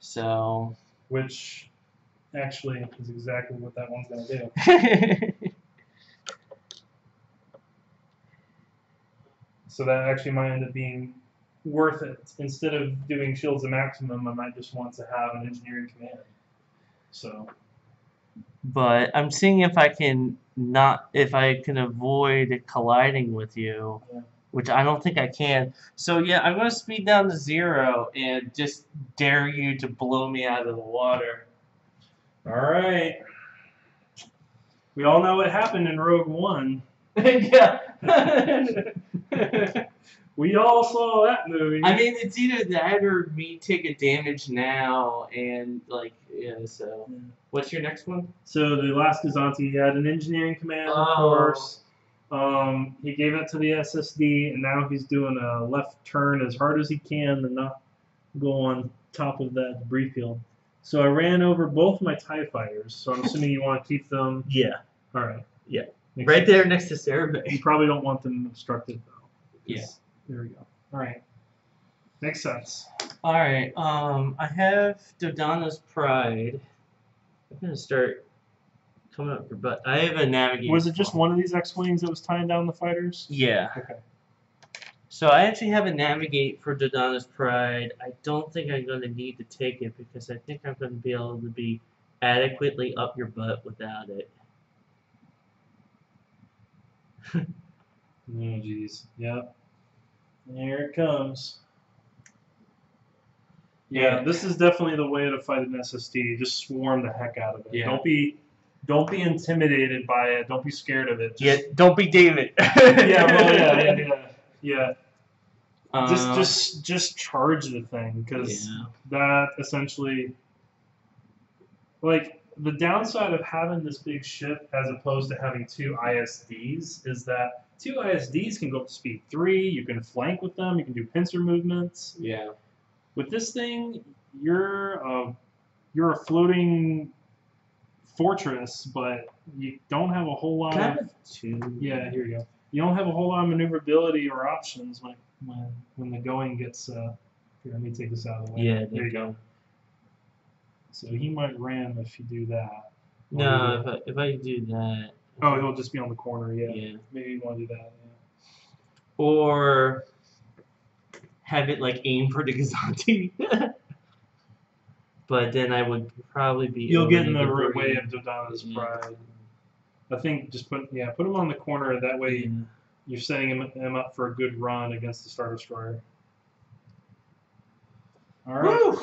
So. Which actually is exactly what that one's going to do. So that actually might end up being worth it. Instead of doing shields of maximum, I might just want to have an engineering command. So. But I'm seeing if I can avoid colliding with you, Yeah. which I don't think I can. So yeah, I'm going to speed down to 0 and just dare you to blow me out of the water. All right. We all know what happened in Rogue One. Yeah. We all saw that movie. I mean, it's either that or me take a damage now and so. Yeah. What's your next one? So the last Gazanti, he had an engineering command, of course. He gave it to the SSD, and now he's doing a left turn as hard as he can to not go on top of that debris field. So I ran over both my TIE fighters, so I'm assuming you want to keep them. Yeah. All right. Yeah. Makes Right sense. there next to Cerebay. You probably don't want them obstructed, though. Yeah. There we go. All right. Makes sense. Alright, I have Dodonna's Pride. I'm gonna start coming up your butt. I have a Navigator. Was it just one of these X-Wings that was tying down the fighters? Yeah. Okay. So I actually have a Navigate for Dodonna's Pride. I don't think I'm going to need to take it because I think I'm going to be able to be adequately up your butt without it. Oh, jeez. Yep. Here it comes. Yeah, this is definitely the way to fight an SSD. Just swarm the heck out of it. Yeah. Don't be intimidated by it. Don't be scared of it. Yeah, don't be David. Yeah. Just charge the thing, because that essentially, like, the downside of having this big ship as opposed to having two ISDs is that two ISDs can go up to speed 3. You can flank with them. You can do pincer movements. Yeah. With this thing, you're a floating fortress, but you don't have a whole lot of two. Yeah, here you go. You don't have a whole lot of maneuverability or options when the going gets. Here, let me take this out of the way. Yeah, there you go. So he might ram if you do that. No, if I do that. Oh, he'll just be on the corner. Yeah. Yeah. Maybe you want to do that. Yeah. Or have it like aim for the Gazanti. But then I would probably be. You'll get in the way of Dodonna's Pride. I think just put him on the corner. That way, you're setting him up for a good run against the Star Destroyer. All right. Woo!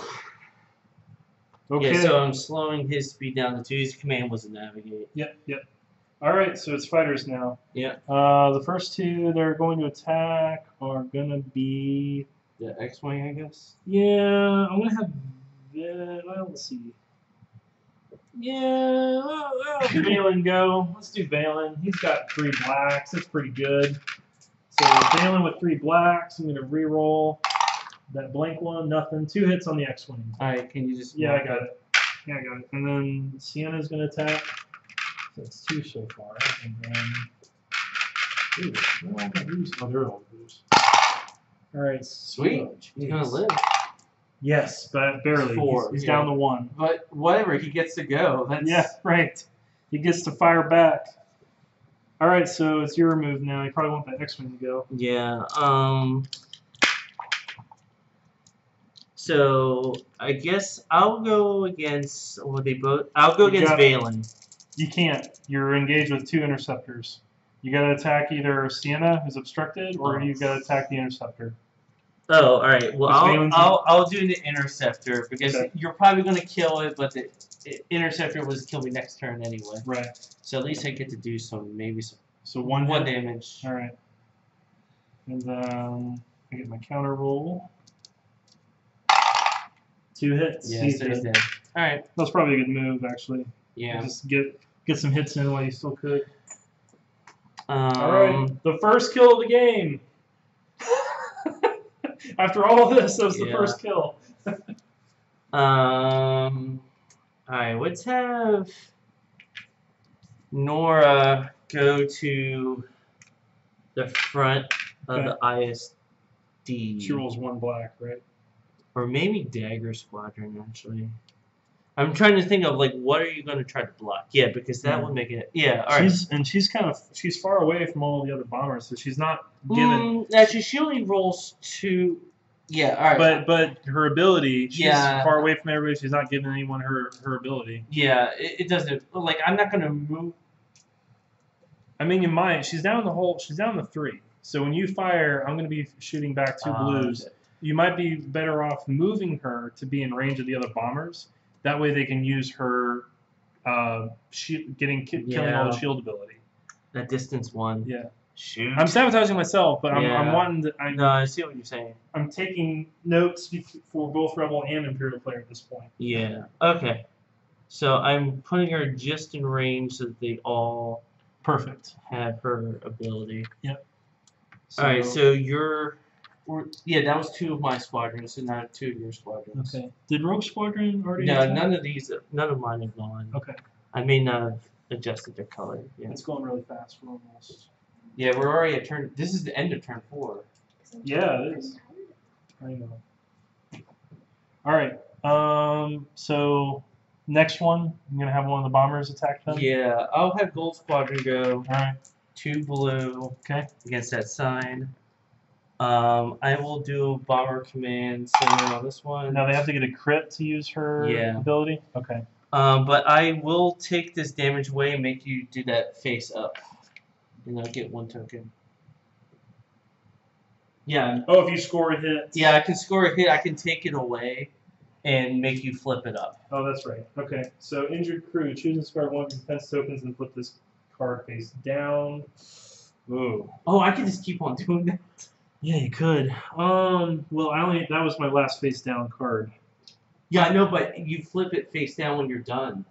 Okay. Yeah, so I'm slowing his speed down to 2. His command was to navigate. Yep. All right, so it's fighters now. Yeah. The first two they're going to attack are gonna be the X-wing, I guess. Yeah, I'm gonna have. Well, let's see. Yeah, Valen go. Let's do Valen. He's got 3 blacks. That's pretty good. So Valen with 3 blacks. I'm gonna re-roll that blank one. Nothing. 2 hits on the X-wing. All right, can you just? Yeah, I got it. And then Sienna's gonna attack. So that's 2 so far. And then. Ooh, where are all my booze? Oh, they're all booze. All right. Sweet. Oh, He's gonna live. Yes, but barely. 4. He's down to 1. But whatever, he gets to go. That's... Yeah, right. He gets to fire back. All right, so it's your move now. You probably want that X-wing to go. Yeah. So I guess I'll go against. Well, they both. I'll go against Valen. You can't. You're engaged with 2 interceptors. You got to attack either Sienna, who's obstructed, or you got to attack the interceptor. Oh, all right. Well, I'll do the interceptor because you're probably going to kill it, but the interceptor was kill me next turn anyway. Right. So at least I get to do some So one damage. All right. And then I get my counter roll. 2 hits. Yeah, so he's dead. All right. That's probably a good move, actually. Yeah. Just get some hits in while you still could. All right. The first kill of the game. After all this, that was the first kill. All right. Let's have Nora go to the front of the ISD. She rolls 1 black, right? Or maybe Dagger Squadron, actually. I'm trying to think of, like, what are you going to try to block? Yeah, because that would make it... Yeah, all right. She's far away from all the other bombers, so she's not given... Actually, she only rolls 2... Yeah, all right. But her ability, she's far away from everybody. She's not giving anyone her ability. Yeah, it doesn't... Like, I'm not going to move... I mean, you might. She's down the 3. So when you fire, I'm going to be shooting back 2 blues. Okay. You might be better off moving her to be in range of the other bombers. That way they can use her killing all the shield ability. That distance 1. Yeah. Shoot. I'm sabotaging myself, but I'm wanting to... No, I see what you're saying. I'm taking notes for both Rebel and Imperial player at this point. Yeah. Okay. So I'm putting her just in range so that they all have her ability. Yep. All right, so you're Yeah, that was 2 of my squadrons, and not 2 of your squadrons. Okay. Did Rogue Squadron already? No, attack? none of mine have gone. Okay. I may not have adjusted their color. Yeah. It's going really fast. We're almost. Yeah, we're already at turn. This is the end of turn 4. Yeah, it is. I know. All right. So next one, I'm gonna have one of the bombers attack them. Yeah, I'll have Gold Squadron go. All right. 2 blue. Okay. Against that sign. I will do Bomber Command Center on this one. Now they have to get a crit to use her ability. Okay. But I will take this damage away and make you do that face up, and I'll get 1 token. Yeah. Oh, if you score a hit. Yeah, I can score a hit. I can take it away, and make you flip it up. Oh, that's right. Okay. So injured crew, choose and discard 1 of your defense tokens and flip this card face down. Ooh. Oh, I can just keep on doing that. Yeah, you could. Well, that was my last face down card. Yeah, I know, but you flip it face down when you're done.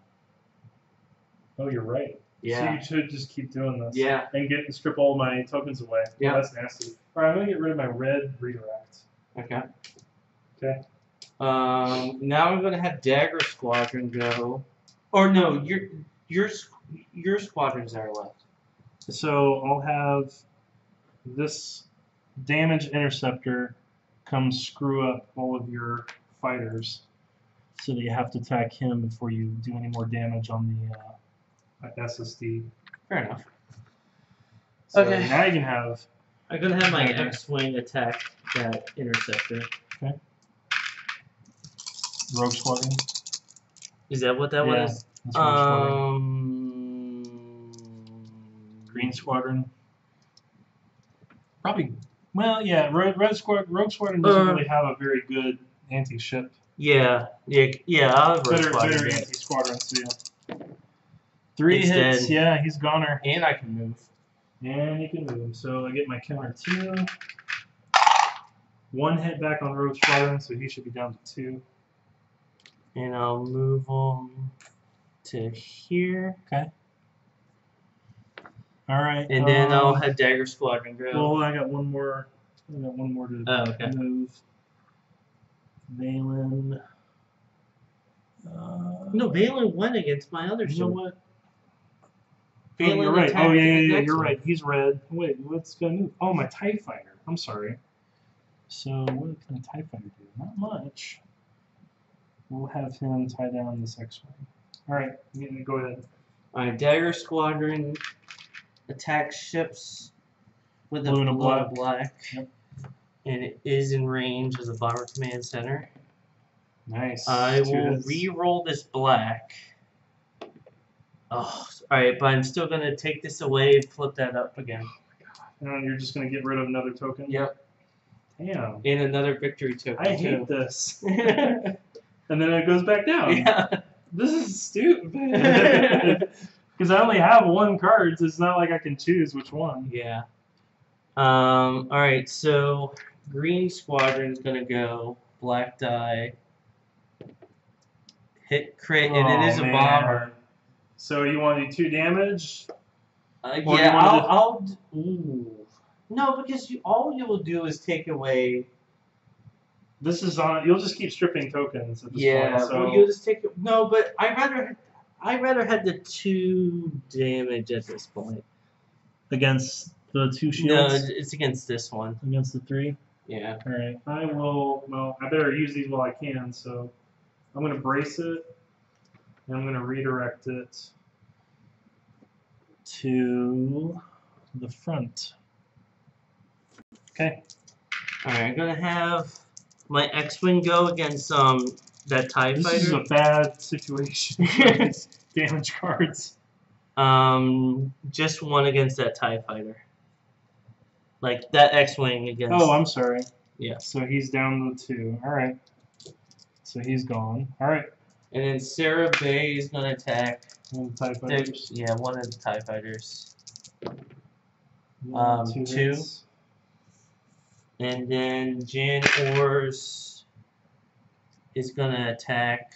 Oh, you're right. Yeah. So you should just keep doing this. Yeah. And strip all my tokens away. Yeah. Oh, that's nasty. All right, I'm gonna get rid of my red redirect. Okay. Okay. Now I'm gonna have Dagger Squadron go. Or no, your squadrons are left. So I'll have this damage interceptor come screw up all of your fighters, so that you have to attack him before you do any more damage on the SSD. Fair enough. So Okay. now you can have. I'm gonna have my Dagger. X-wing attack that interceptor. Okay. Rogue Squadron. Is that what that one Yeah, is? that's Rogue Squadron. Green Squadron. Probably. Well, yeah. Rogue Squadron doesn't really have a very good anti-ship. Yeah. I'll have Rogue Better Squadron. anti-squadron. So yeah. 3 It's hits. dead. Yeah, he's goner. And I can move. And he can move. So I get my counter 2. 1 hit back on Rogue Squadron, so he should be down to 2. And I'll move them to here. Okay. All right. And then I'll have Dagger Squadron go. Well, I got one more. To okay. move. Valen. No, Valen went against my other You know ship. what? Valen you're right. attacked Oh, the yeah, next you're one. right. He's red. Wait, what's going to move? Oh, my TIE Fighter. I'm sorry. So, what can a TIE Fighter do? Not much. We'll have him tie down this X-Wing. Alright, go ahead. Alright, Dagger Squadron attacks ships with a Blue and a black. Yep. And it is in range as a Bomber Command Center. Nice. I 2 will hits. re-roll this black. Oh, alright, but I'm still going to take this away and flip that up again. And you're just going to get rid of another token? Yep. Damn. And another victory token. I hate this. And then it goes back down. Yeah. This is stupid. Because I only have 1 card, so it's not like I can choose which one. Yeah. Alright, so Green Squadron's gonna go black die. Hit crit, and it is a man. bomber. So you want to do 2 damage? Or you Yeah, wanna ooh. No, because all you will do is take away. This is on. You'll just keep stripping tokens at this Yeah, point. So well, you'll just take it. No, but I rather had the 2 damage at this point. against the 2 No, shields. it's against this one. Against the 3. Yeah. All right. I will. Well, I better use these while I can. So I'm gonna brace it, and I'm gonna redirect it to the front. Okay. Alright, I'm gonna have my X-Wing go against that TIE This fighter. is a bad situation. It's damage cards. Just 1 against that TIE fighter. Like that X-Wing against. Oh, I'm sorry. Yeah. So he's down to 2. All right. So he's gone. All right. And then Sarah Bay is gonna attack. One TIE fighters. Yeah, 1 of the TIE fighters. 2 2. hits. And then Jan Ors is gonna attack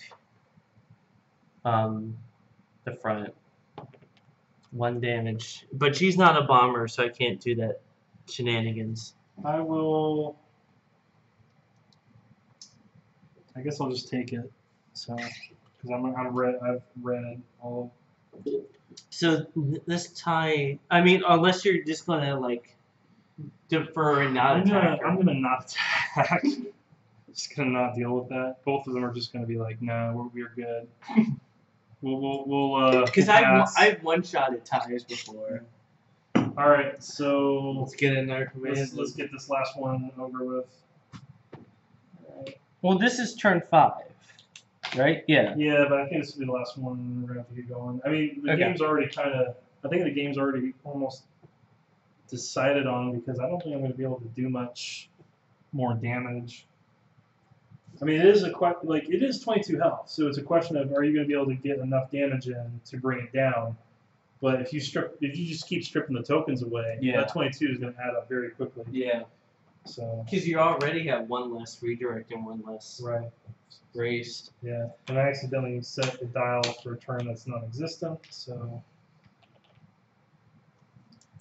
the front. 1 damage. But she's not a bomber, so I can't do that shenanigans. I will I guess I'll just take it. So, because I've read all. So this tie. I mean, unless you're just gonna like defer and not attack. I'm gonna not attack. Just gonna not deal with that. Both of them are just gonna be like, no, we're good. We'll Because I've one-shotted ties before. All right, so Let's get another command. Let's get this last one over with. Well, this is turn 5, right? Yeah. Yeah, but I think this will be the last one. We're gonna have to get going. I mean, the game's already kind of. I think the game's already almost decided on because I don't think I'm going to be able to do much more damage. I mean, it is it is 22 health, so it's a question of are you going to be able to get enough damage in to bring it down. But if you just keep stripping the tokens away, that 22 is going to add up very quickly. Yeah. So. Because you already have one less redirect and one less race. Yeah, and I accidentally set the dial for a turn that's non-existent. So.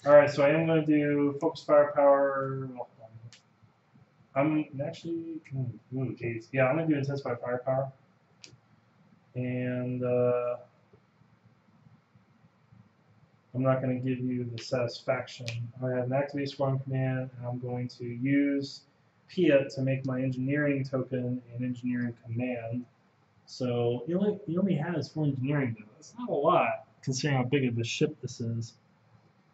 All right, so I am going to do focus firepower. I'm actually, geez. Yeah, I'm going to do intensify firepower. And I'm not going to give you the satisfaction. I have an activate squadron command, and I'm going to use Piett to make my engineering token an engineering command. So he only has 4 engineering though. That's not a lot, considering how big of a ship this is.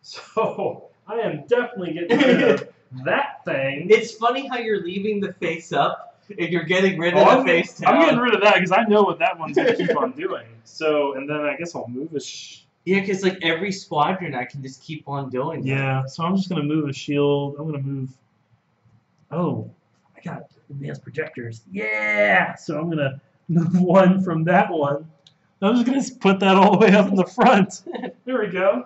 So I am definitely getting rid of that thing. It's funny how you're leaving the face up and you're getting rid of the face down. I'm getting rid of that because I know what that one's going to keep on doing. So, and then I guess I'll move a yeah, because like every squadron I can just keep on doing that. Yeah, so I'm just going to move a shield. I'm going to move... Oh, I got advanced projectors. Yeah! So I'm going to move 1 from that one. I'm just going to put that all the way up in the front. There we go.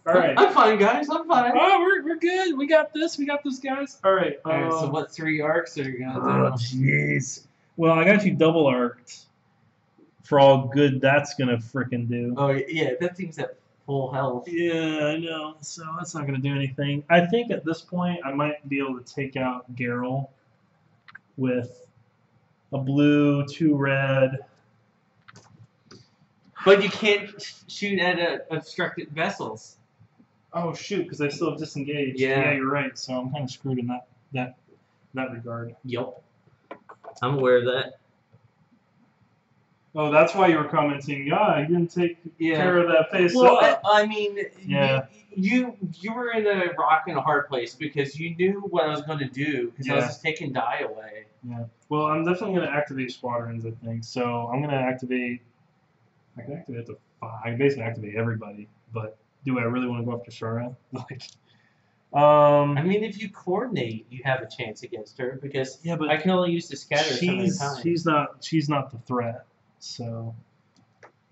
All right. I'm fine, guys. I'm fine. Oh, we're good. We got this. We got this, guys. All right. All right. So what 3 arcs are you gonna do? Oh, jeez. Well, I got you double arced. For all good that's gonna frickin' do. Oh yeah, that thing's at full health. Yeah, I know. So that's not gonna do anything. I think at this point I might be able to take out Garrel with a blue, 2 red. But you can't shoot at obstructed vessels. Oh shoot, because I still have disengaged. Yeah, you're right. So I'm kind of screwed in that regard. Yep. I'm aware of that. Oh, that's why you were commenting. Yeah, you didn't take care of that face. Well, I mean, you were in a rock and a hard place because you knew what I was going to do because I was just taking die away. Yeah. Well, I'm definitely going to activate squadrons, I think. So I'm going to activate. I can activate the 5. I can basically activate everybody, but do I really want to go after Shara? I mean, if you coordinate, you have a chance against her because but I can only use the scatter so many times. She's not the threat. So,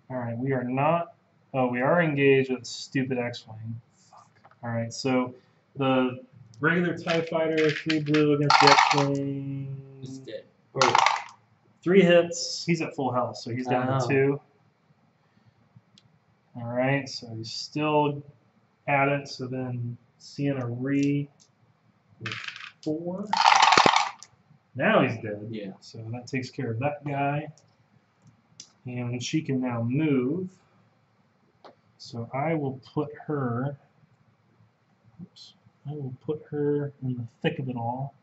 all right, we are not. Oh, we are engaged with stupid X-wing. All right, so the regular TIE fighter, 3 blue against the X-wing. Is dead. 3 hits. He's at full health, so he's down to 2. All right, so he's still at it. So then Sienna Ree with 4. Now he's dead. Yeah. So that takes care of that guy. And she can now move. So I will put her. Oops. I will put her in the thick of it all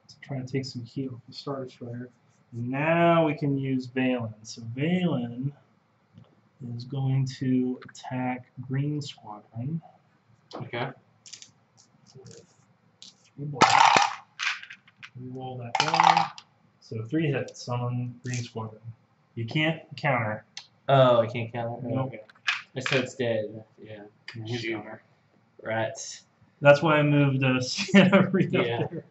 to try to take some heat off the Star Destroyer. And now we can use Valen. So Valen is going to attack Green Squadron. Okay. With 3 black. We roll that down. So 3 hits on Green Squadron. You can't counter. Oh, I can't counter? Nope. Okay. So it's dead. Yeah. Shoot. Rats. That's why I moved Sienna Reed up there.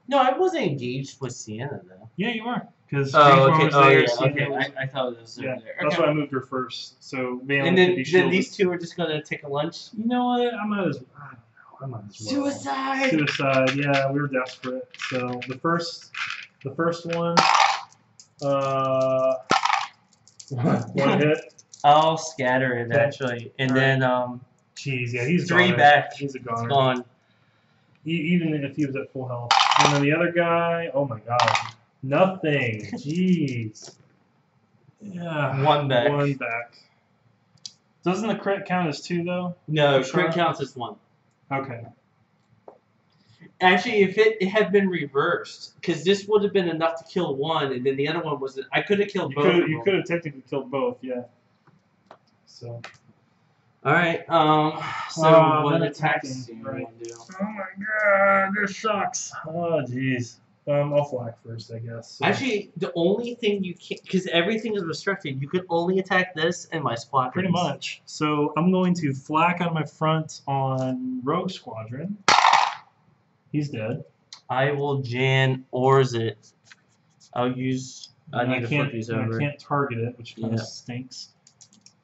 No, I wasn't engaged with Sienna, though. Yeah, you were. Because okay. I thought it was over there. That's why I moved her first. So and then these 2 are just going to take a lunch? You know what? I might as well. Suicide! Suicide, yeah, we were desperate. So the first one, 1 hit. I'll scatter it, actually. And then, jeez, yeah, he's 3 back. He's a goner. Even if he was at full health. And then the other guy, oh my god. Nothing. Jeez. Yeah. One back. One back. Doesn't the crit count as 2 though? No, Sure. crit counts as 1. Okay. Actually, if it had been reversed, because this would have been enough to kill one, and then the other one was I could have killed both. You could have technically killed both, yeah. So. All right. So what attacks do you right. want to do? Oh my god, this sucks. Oh jeez. I'll flak first, I guess. So. Actually, the only thing you can't, because everything is restricted, you can only attack this and my squadron. Pretty much. So I'm going to flak on my front on Rogue Squadron. He's dead. I will Jan Ors it. I'll use. I need to flip these over. I can't target it, which kind of stinks.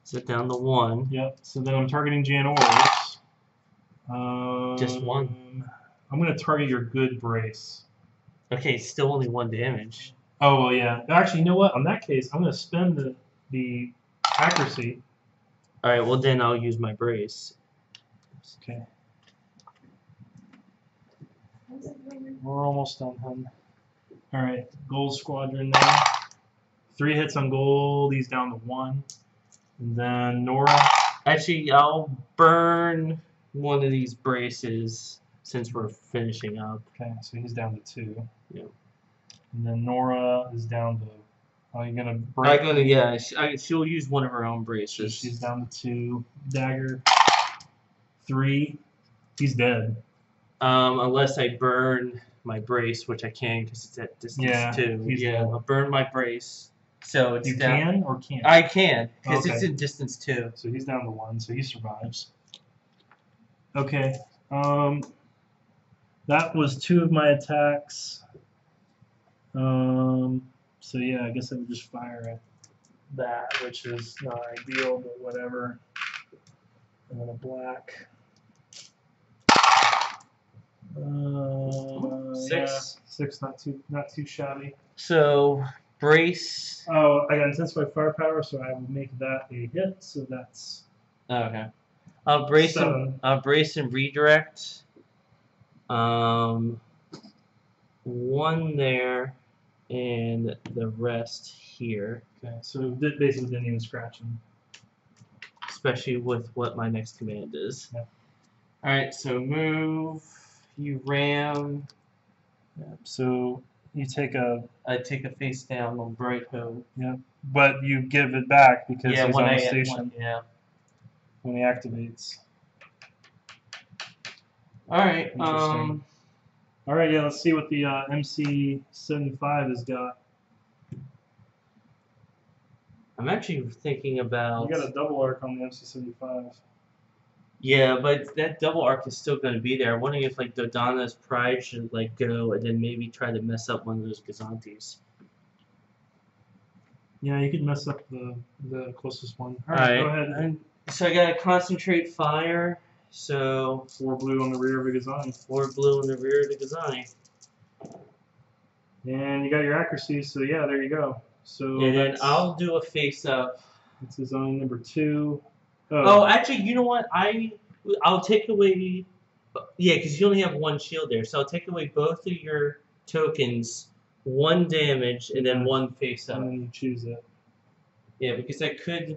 Sit down to 1. Yep. So then I'm targeting Jan Ors. Just 1. I'm going to target your good brace. Okay, still only 1 damage. Oh well, yeah. Actually, you know what? In that case, I'm going to spend the accuracy. All right. Well, then I'll use my brace. Okay. We're almost done, hun. All right, Gold Squadron now. 3 hits on Gold. He's down to 1. And then Nora. Actually, I'll burn one of these braces since we're finishing up. Okay, so he's down to 2. Yeah. And then Nora is down to. Oh, you're gonna break. I'm gonna, yeah. She'll use one of her own braces. So she's down to 2. Dagger. 3. He's dead. Unless I burn my brace, which I can because it's at distance 2. Yeah, I'll burn my brace. So it's you down. can or can't? I can because Okay. it's in distance 2. So he's down to 1, so he survives. Okay. That was 2 of my attacks. So yeah, I guess I would just fire at that, which is not ideal, but whatever. And then a black. 6. Yeah, 6, not too shabby. So brace. Oh, I got intensified firepower, so I will make that a hit. So that's. Okay. I'll brace 7. I'll brace and redirect. 1 there, and the rest here. Okay, so basically didn't even scratch him. Especially with what my next command is. Yeah. All right. So move. You ram. Yeah, so you take a. I take a face down on Bright Hoe. Yeah, but you give it back because he's when on I the station when he activates. All right. Interesting. All right, yeah. Let's see what the MC-75 has got. I'm actually thinking about. You got a double arc on the MC-75. Yeah, but that double arc is still going to be there. I'm wondering if like Dodonna's pride should like go and then maybe try to mess up one of those Gazantes. Yeah, you could mess up the closest one. All right, go ahead. So I got to concentrate fire. So 4 blue on the rear of a Gazani. 4 blue in the rear of the Gazani. And you got your accuracy, so yeah, there you go. So and then I'll do a face up. It's Gazani number 2. Oh, actually, you know what? I'll take away. Yeah, because you only have 1 shield there, so I'll take away both of your tokens, 1 damage, and then 1 face up. And then you choose it. Yeah, because I could.